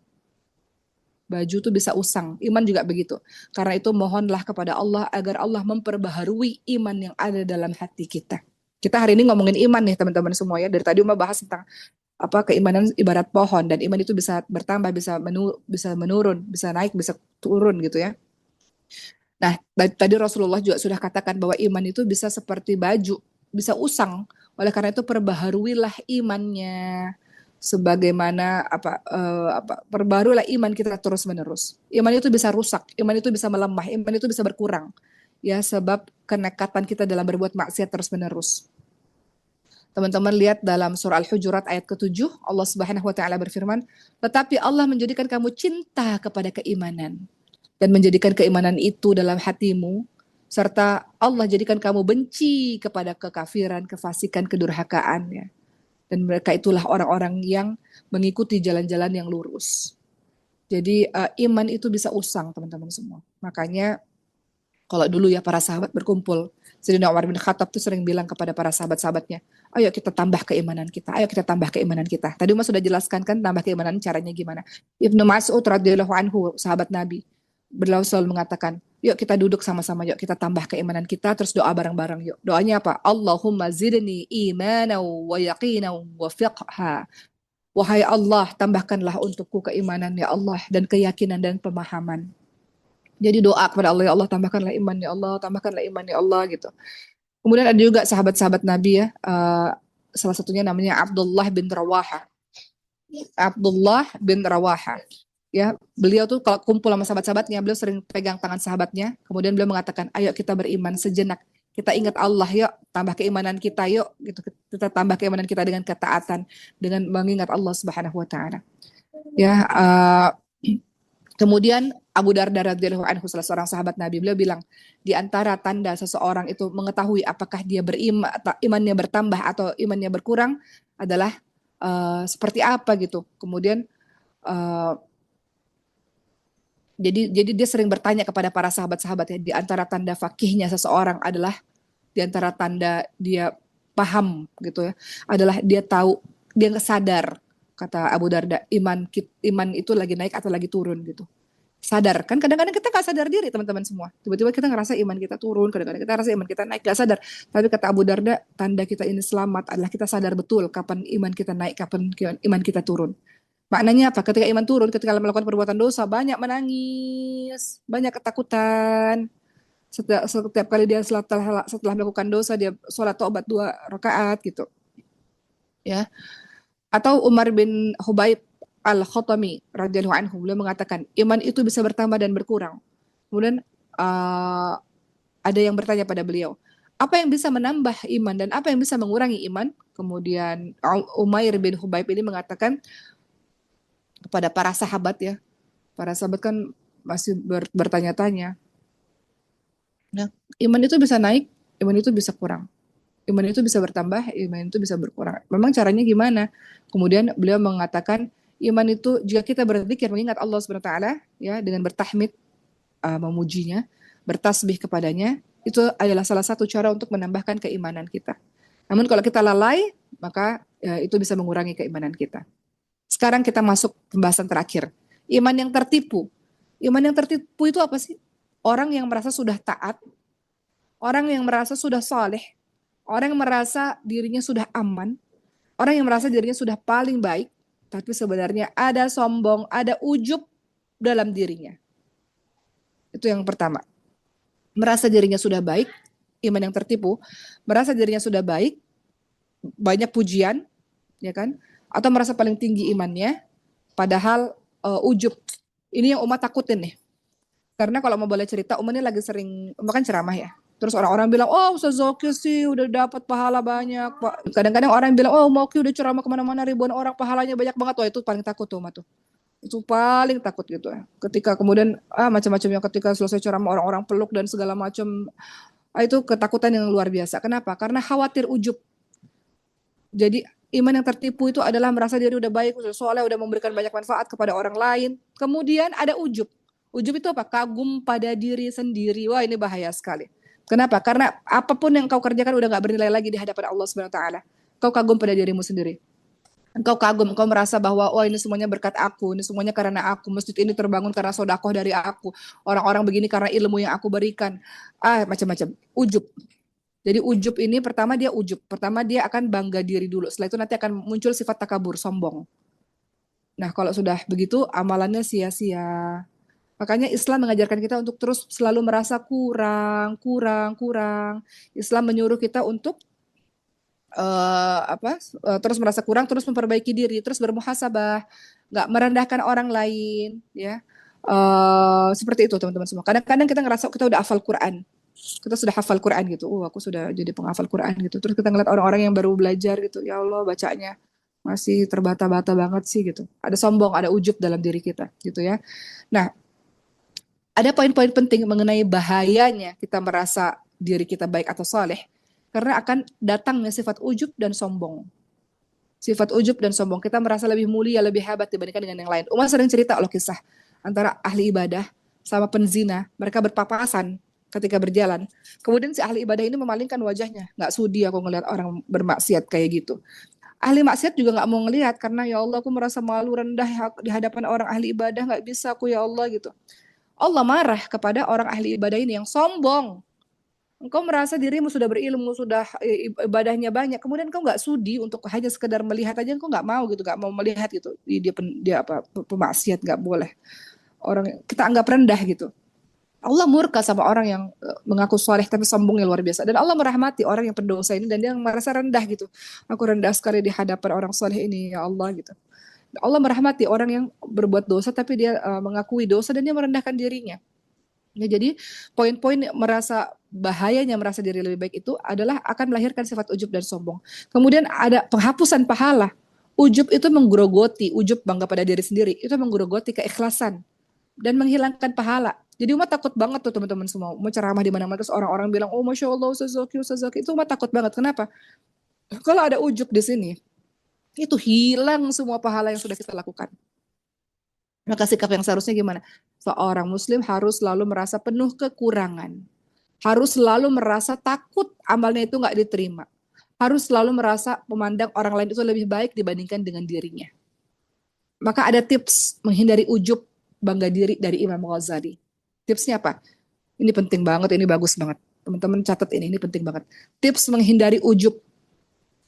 Baju itu bisa usang, iman juga begitu. Karena itu mohonlah kepada Allah agar Allah memperbaharui iman yang ada dalam hati kita. Kita hari ini ngomongin iman nih teman-teman semua ya. Dari tadi Uma bahas tentang apa keimanan ibarat pohon, dan iman itu bisa bertambah, bisa menurun, bisa naik, bisa turun gitu ya. Nah, tadi Rasulullah juga sudah katakan bahwa iman itu bisa seperti baju, bisa usang. Oleh karena itu perbaharuilah imannya, sebagaimana perbaharuilah iman kita terus-menerus. Iman itu bisa rusak, iman itu bisa melemah, iman itu bisa berkurang. Ya, sebab kenekatan kita dalam berbuat maksiat terus-menerus. Teman-teman lihat dalam surah Al-Hujurat ayat ke-7, Allah Subhanahu wa taala berfirman, "Tetapi Allah menjadikan kamu cinta kepada keimanan dan menjadikan keimanan itu dalam hatimu, serta Allah jadikan kamu benci kepada kekafiran, kefasikan, kedurhakaan ya. Dan mereka itulah orang-orang yang mengikuti jalan-jalan yang lurus." Jadi iman itu bisa usang teman-teman semua. Makanya kalau dulu ya para sahabat berkumpul, Sayyidina Umar bin Khattab tuh sering bilang kepada para sahabat-sahabatnya, ayo kita tambah keimanan kita, ayo kita tambah keimanan kita. Tadi Umar sudah jelaskan kan tambah keimanan caranya gimana. Ibnu Mas'ud radhiyallahu anhu, sahabat Nabi, beliau selalu mengatakan, yuk kita duduk sama-sama, yuk kita tambah keimanan kita, terus doa bareng-bareng yuk. Doanya apa? Allahumma zidni imanan wa yaqinan wa fiqha. Wahai Allah, tambahkanlah untukku keimanan ya Allah, dan keyakinan dan pemahaman. Jadi doa kepada Allah, ya Allah tambahkanlah iman ya Allah, tambahkanlah iman ya Allah gitu. Kemudian ada juga sahabat-sahabat Nabi ya, salah satunya namanya Abdullah bin Rawaha. Abdullah bin Rawaha. Ya, beliau tuh kalau kumpul sama sahabat-sahabatnya, beliau sering pegang tangan sahabatnya, kemudian beliau mengatakan, ayo kita beriman sejenak. Kita ingat Allah, yuk tambah keimanan kita, yuk gitu. Kita tambah keimanan kita dengan ketaatan, dengan mengingat Allah Subhanahu wa taala. Ya, kemudian Abu Darda radhiyallahu anhu, salah seorang sahabat Nabi, beliau bilang, di antara tanda seseorang itu mengetahui apakah dia imannya bertambah atau imannya berkurang adalah seperti apa gitu. Kemudian jadi dia sering bertanya kepada para sahabat-sahabatnya, di antara tanda fakihnya seseorang adalah, di antara tanda dia paham gitu ya, adalah dia tahu, dia sadar, kata Abu Darda, iman itu lagi naik atau lagi turun gitu. Sadar kan, kadang-kadang kita nggak sadar diri teman-teman semua, tiba-tiba kita ngerasa iman kita turun, kadang-kadang kita ngerasa iman kita naik, nggak sadar. Tapi kata Abu Darda, tanda kita ini selamat adalah kita sadar betul kapan iman kita naik, kapan iman kita turun. Maknanya apa? Ketika iman turun, ketika melakukan perbuatan dosa, banyak menangis, banyak ketakutan. Setiap kali dia setelah melakukan dosa, dia sholat taubat 2 rakaat gitu, ya. Atau Umar bin Hubaib Al-Khatami radhiyallahu anhu, beliau mengatakan iman itu bisa bertambah dan berkurang. Kemudian ada yang bertanya pada beliau, apa yang bisa menambah iman dan apa yang bisa mengurangi iman? Kemudian Umair bin Hubaib ini mengatakan kepada para sahabat, ya, para sahabat kan masih bertanya-tanya. Nah, iman itu bisa naik, iman itu bisa kurang. Iman itu bisa bertambah, iman itu bisa berkurang. Memang caranya gimana? Kemudian beliau mengatakan, iman itu jika kita berzikir mengingat Allah Subhanahu wa taala, ya, dengan bertahmid, memujinya, bertasbih kepadanya, itu adalah salah satu cara untuk menambahkan keimanan kita. Namun kalau kita lalai, maka itu bisa mengurangi keimanan kita. Sekarang kita masuk pembahasan terakhir. Iman yang tertipu. Iman yang tertipu itu apa sih? Orang yang merasa sudah taat, orang yang merasa sudah saleh, orang yang merasa dirinya sudah aman, orang yang merasa dirinya sudah paling baik, tapi sebenarnya ada sombong, ada ujub dalam dirinya. Itu yang pertama. Merasa dirinya sudah baik, iman yang tertipu, merasa dirinya sudah baik, banyak pujian, ya kan? Atau merasa paling tinggi imannya, padahal ujub. Ini yang umat takutin nih. Karena kalau mau boleh cerita, Uma ini lagi sering makan ceramah ya. Terus orang-orang bilang, oh Ustaz Zoki sih udah dapat pahala banyak. Kadang-kadang orang bilang, oh Mauki udah ceramah kemana-mana ribuan orang, pahalanya banyak banget. Wah itu paling takut tuh Uma tuh. Itu paling takut gitu ya. Ketika kemudian macam-macam yang ketika selesai ceramah orang-orang peluk dan segala macam, itu ketakutan yang luar biasa. Kenapa? Karena khawatir ujub. Jadi iman yang tertipu itu adalah merasa diri udah baik, udah soleh, udah memberikan banyak manfaat kepada orang lain. Kemudian ada ujub. Ujub itu apa? Kagum pada diri sendiri. Wah ini bahaya sekali. Kenapa? Karena apapun yang kau kerjakan udah gak bernilai lagi di hadapan Allah Subhanahu Wa Taala. Kau kagum pada dirimu sendiri. Engkau kagum, engkau merasa bahwa oh ini semuanya berkat aku, ini semuanya karena aku, masjid ini terbangun karena sodakoh dari aku, orang-orang begini karena ilmu yang aku berikan, macam-macam, ujub. Jadi ujub ini pertama dia ujub, pertama dia akan bangga diri dulu, setelah itu nanti akan muncul sifat takabur, sombong. Nah kalau sudah begitu amalannya sia-sia. Makanya Islam mengajarkan kita untuk terus selalu merasa kurang. Islam menyuruh kita untuk terus merasa kurang, terus memperbaiki diri, terus bermuhasabah, nggak merendahkan orang lain, ya. Seperti itu teman-teman semua. Kadang-kadang kita ngerasa kita udah hafal Quran, kita sudah hafal Quran gitu. Aku sudah jadi penghafal Quran gitu. Terus kita ngeliat orang-orang yang baru belajar gitu, ya Allah bacanya masih terbata-bata banget sih gitu. Ada sombong, ada ujub dalam diri kita gitu ya. Nah, ada poin-poin penting mengenai bahayanya kita merasa diri kita baik atau saleh. Karena akan datangnya sifat ujub dan sombong. Sifat ujub dan sombong. Kita merasa lebih mulia, lebih hebat dibandingkan dengan yang lain. Umar sering cerita loh kisah antara ahli ibadah sama penzina. Mereka berpapasan ketika berjalan. Kemudian si ahli ibadah ini memalingkan wajahnya. Nggak sudi aku ngelihat orang bermaksiat kayak gitu. Ahli maksiat juga nggak mau ngelihat karena ya Allah aku merasa malu rendah di hadapan orang ahli ibadah, nggak bisa aku ya Allah gitu. Allah marah kepada orang ahli ibadah ini yang sombong. Engkau merasa dirimu sudah berilmu, sudah ibadahnya banyak, kemudian engkau nggak sudi untuk hanya sekedar melihat aja, engkau nggak mau gitu, nggak mau melihat gitu. Dia pemaksiat, nggak boleh. Orang kita anggap rendah gitu. Allah murka sama orang yang mengaku soleh tapi sombongnya luar biasa. Dan Allah merahmati orang yang pendosa ini dan dia merasa rendah gitu. Aku rendah sekali di hadapan orang soleh ini ya Allah gitu. Allah merahmati orang yang berbuat dosa tapi dia mengakui dosa dan dia merendahkan dirinya. Ya, jadi poin-poin bahayanya merasa diri lebih baik itu adalah akan melahirkan sifat ujub dan sombong. Kemudian ada penghapusan pahala. Ujub itu menggerogoti, ujub bangga pada diri sendiri, itu menggerogoti keikhlasan dan menghilangkan pahala. Jadi umat takut banget tuh teman-teman semua. Mau ceramah di mana-mana terus orang-orang bilang, oh Masya Allah Ustaz Zoki. Itu umat takut banget. Kenapa? Kalau ada ujub di sini, itu hilang semua pahala yang sudah kita lakukan. Maka sikap yang seharusnya gimana? Seorang muslim harus selalu merasa penuh kekurangan. Harus selalu merasa takut amalnya itu nggak diterima. Harus selalu merasa memandang orang lain itu lebih baik dibandingkan dengan dirinya. Maka ada tips menghindari ujub bangga diri dari Imam Ghazali. Tipsnya apa? Ini penting banget, ini bagus banget. Teman-teman catat ini penting banget. Tips menghindari ujub,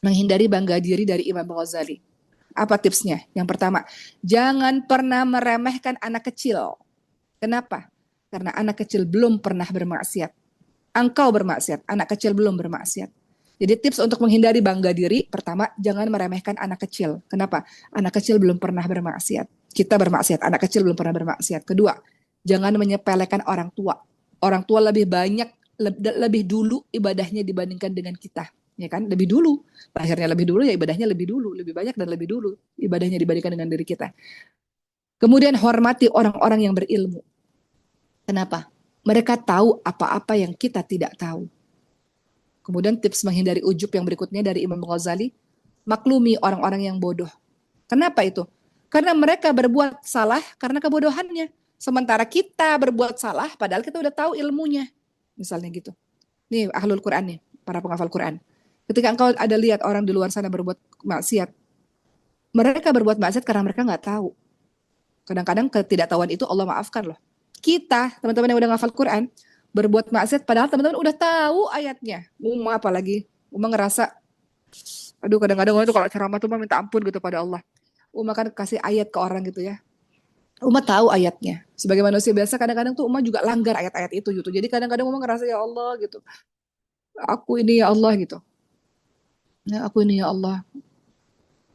menghindari bangga diri dari Imam Ghazali. Apa tipsnya? Yang pertama, jangan pernah meremehkan anak kecil. Kenapa? Karena anak kecil belum pernah bermaksiat. Engkau bermaksiat, anak kecil belum bermaksiat. Jadi tips untuk menghindari bangga diri, pertama, jangan meremehkan anak kecil. Kenapa? Anak kecil belum pernah bermaksiat. Kita bermaksiat, anak kecil belum pernah bermaksiat. Kedua, jangan menyepelekan orang tua. Orang tua lebih banyak, lebih dulu ibadahnya dibandingkan dengan kita. Ya kan? Lebih dulu. Lahirnya lebih dulu, ya ibadahnya lebih dulu. Lebih banyak dan lebih dulu ibadahnya dibandingkan dengan diri kita. Kemudian hormati orang-orang yang berilmu. Kenapa? Mereka tahu apa-apa yang kita tidak tahu. Kemudian tips menghindari ujub yang berikutnya dari Imam Ghazali, maklumi orang-orang yang bodoh. Kenapa itu? Karena mereka berbuat salah karena kebodohannya. Sementara kita berbuat salah padahal kita udah tahu ilmunya. Misalnya gitu. Nih ahlul Quran nih, para penghafal Quran. Ketika engkau ada lihat orang di luar sana berbuat maksiat, mereka berbuat maksiat karena mereka nggak tahu. Kadang-kadang ketidaktahuan itu Allah maafkan loh. Kita, teman-teman yang udah ngafal Quran, berbuat maksiat padahal teman-teman udah tahu ayatnya. Apalagi, ngerasa, aduh kadang-kadang itu kalau ceramah tuh minta ampun gitu pada Allah. Kan kasih ayat ke orang gitu ya. Tahu ayatnya. Sebagai manusia biasa kadang-kadang tuh juga langgar ayat-ayat itu gitu. Jadi kadang-kadang ngerasa ya Allah gitu. Aku ini ya Allah gitu. Ya, aku ini ya Allah.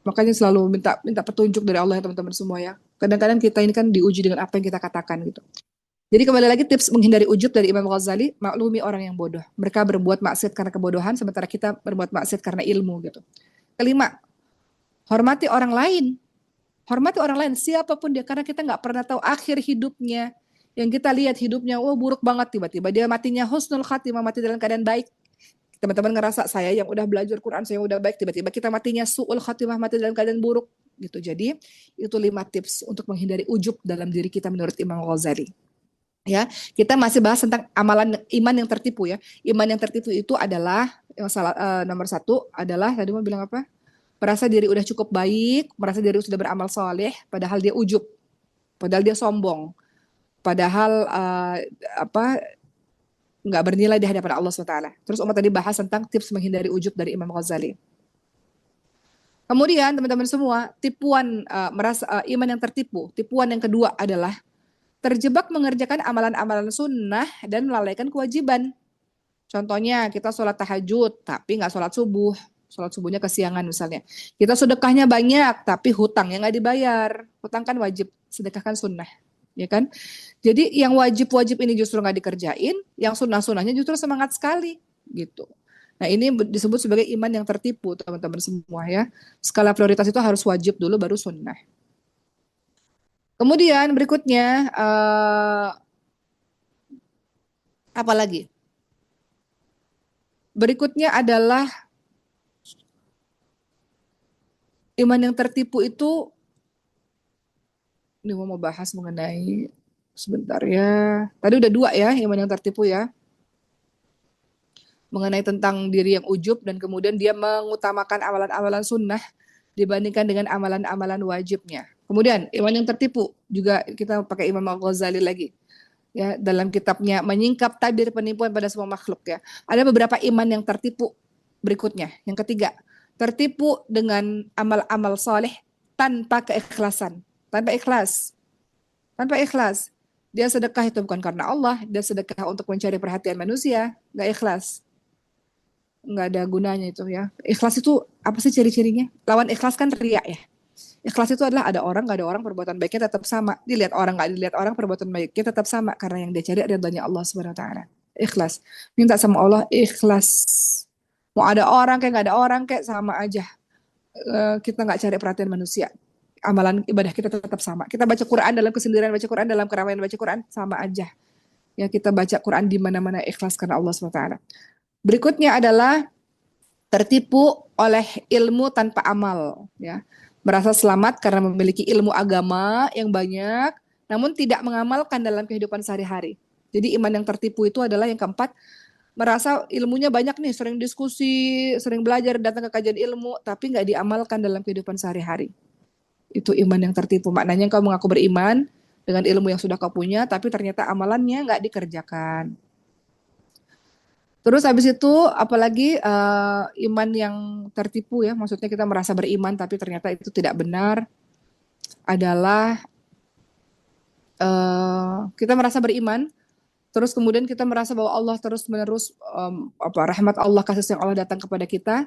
Makanya selalu minta petunjuk dari Allah ya teman-teman semua ya. Kadang-kadang kita ini kan diuji dengan apa yang kita katakan gitu. Jadi kembali lagi tips menghindari ujub dari Imam Ghazali, maklumi orang yang bodoh. Mereka berbuat maksiat karena kebodohan, sementara kita berbuat maksiat karena ilmu gitu. Kelima, hormati orang lain. Hormati orang lain, siapapun dia, karena kita nggak pernah tahu akhir hidupnya. Yang kita lihat hidupnya, buruk banget, tiba-tiba dia matinya husnul khatimah, mati dalam keadaan baik. Teman-teman ngerasa saya yang udah belajar Quran, saya yang udah baik, tiba-tiba kita matinya su'ul khatimah, mati dalam keadaan buruk. Gitu. Jadi itu 5 tips untuk menghindari ujub dalam diri kita menurut Imam Ghazali. Ya, kita masih bahas tentang amalan iman yang tertipu ya. Iman yang tertipu itu adalah yang nomor 1 adalah tadi mau bilang apa? Merasa diri udah cukup baik, merasa diri sudah beramal soleh, padahal dia ujub, padahal dia sombong, padahal nggak bernilai di hadapan Allah SWT. Terus Umat tadi bahas tentang tips menghindari ujub dari Imam Ghazali. Kemudian teman-teman semua, tipuan iman yang tertipu, tipuan yang kedua adalah terjebak mengerjakan amalan-amalan sunnah dan melalaikan kewajiban. Contohnya kita sholat tahajud tapi nggak sholat subuh. Sholat subuhnya kesiangan misalnya. Kita sedekahnya banyak tapi hutangnya nggak dibayar. Hutang kan wajib, sedekah kan sunnah. Ya kan? Jadi yang wajib-wajib ini justru nggak dikerjain, yang sunnah-sunnahnya justru semangat sekali. Gitu. Nah ini disebut sebagai iman yang tertipu teman-teman semua ya. Skala prioritas itu harus wajib dulu baru sunnah. Kemudian berikutnya apa lagi? Berikutnya adalah iman yang tertipu itu, ini mau bahas mengenai sebentar ya. Tadi udah 2 ya iman yang tertipu ya. Mengenai tentang diri yang ujub dan kemudian dia mengutamakan amalan-amalan sunnah dibandingkan dengan amalan-amalan wajibnya. Kemudian iman yang tertipu juga kita pakai Imam Al-Ghazali lagi. Ya, dalam kitabnya Menyingkap Tabir Penipuan pada Semua Makhluk ya. Ada beberapa iman yang tertipu berikutnya. Yang ketiga, tertipu dengan amal-amal soleh tanpa keikhlasan. Tanpa ikhlas. Tanpa ikhlas. Dia sedekah itu bukan karena Allah, dia sedekah untuk mencari perhatian manusia, nggak ikhlas. Nggak ada gunanya itu ya. Ikhlas itu apa sih ciri-cirinya? Lawan ikhlas kan riya ya. Ikhlas itu adalah ada orang, nggak ada orang, perbuatan baiknya tetap sama. Dilihat orang, nggak dilihat orang, perbuatan baiknya tetap sama. Karena yang dia cari ridhonya Allah Subhanahu Wa Taala. Ikhlas. Minta sama Allah ikhlas. Mau ada orang kayak nggak ada orang kayak sama aja. Kita nggak cari perhatian manusia. Amalan ibadah kita tetap sama. Kita baca Quran dalam kesendirian, baca Quran dalam keramaian, baca Quran sama aja. Ya kita baca Quran di mana-mana ikhlas karena Allah Subhanahu Wa Taala. Berikutnya adalah tertipu oleh ilmu tanpa amal. Ya. Merasa selamat karena memiliki ilmu agama yang banyak, namun tidak mengamalkan dalam kehidupan sehari-hari. Jadi iman yang tertipu itu adalah yang keempat, merasa ilmunya banyak nih, sering diskusi, sering belajar, datang ke kajian ilmu, tapi nggak diamalkan dalam kehidupan sehari-hari. Itu iman yang tertipu. Maknanya engkau mengaku beriman, dengan ilmu yang sudah kau punya, tapi ternyata amalannya nggak dikerjakan. Terus habis itu apalagi iman yang tertipu ya, maksudnya kita merasa beriman tapi ternyata itu tidak benar adalah kita merasa beriman, terus kemudian kita merasa bahwa Allah terus menerus rahmat Allah, kasih sayang Allah datang kepada kita,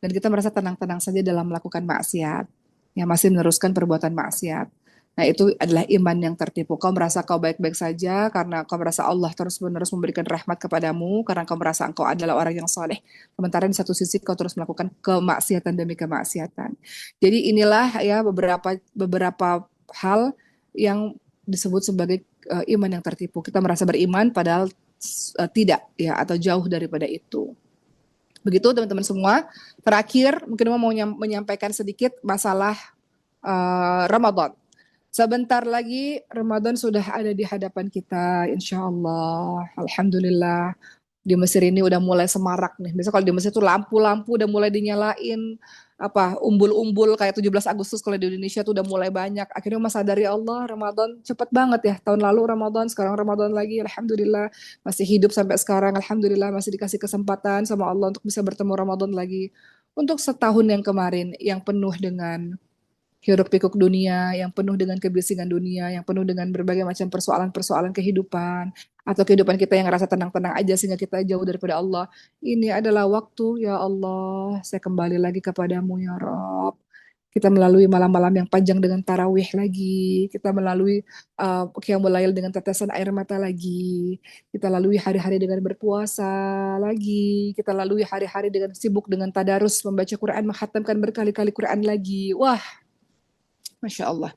dan kita merasa tenang-tenang saja dalam melakukan maksiat, yang masih meneruskan perbuatan maksiat. Nah, itu adalah iman yang tertipu. Kau merasa kau baik-baik saja karena kau merasa Allah terus-menerus memberikan rahmat kepadamu, karena kau merasa engkau adalah orang yang soleh. Sementara di satu sisi kau terus melakukan kemaksiatan demi kemaksiatan. Jadi inilah ya beberapa hal yang disebut sebagai iman yang tertipu. Kita merasa beriman padahal tidak ya, atau jauh daripada itu. Begitu teman-teman semua. Terakhir mungkin mau menyampaikan sedikit masalah Ramadan. Sebentar lagi Ramadan sudah ada di hadapan kita, insya Allah. Alhamdulillah. Di Mesir ini udah mulai semarak nih. Biasanya kalau di Mesir tuh lampu-lampu udah mulai dinyalain, umbul-umbul kayak 17 Agustus. Kalau di Indonesia tuh udah mulai banyak. Akhirnya mas sadari Allah, Ramadan cepet banget ya. Tahun lalu Ramadan, sekarang Ramadan lagi. Alhamdulillah masih hidup sampai sekarang. Alhamdulillah masih dikasih kesempatan sama Allah untuk bisa bertemu Ramadan lagi. Untuk setahun yang kemarin yang penuh dengan hiruk pikuk dunia, yang penuh dengan kebisingan dunia, yang penuh dengan berbagai macam persoalan-persoalan kehidupan, atau kehidupan kita yang rasa tenang-tenang aja sehingga kita jauh daripada Allah. Ini adalah waktu, ya Allah, saya kembali lagi kepadamu, ya Rob. Kita melalui malam-malam yang panjang dengan tarawih lagi, kita melalui qiyamul lail dengan tetesan air mata lagi, kita lalui hari-hari dengan berpuasa lagi, kita lalui hari-hari dengan sibuk dengan tadarus, membaca Quran, menghatamkan berkali-kali Quran lagi. Wah, Masya Allah.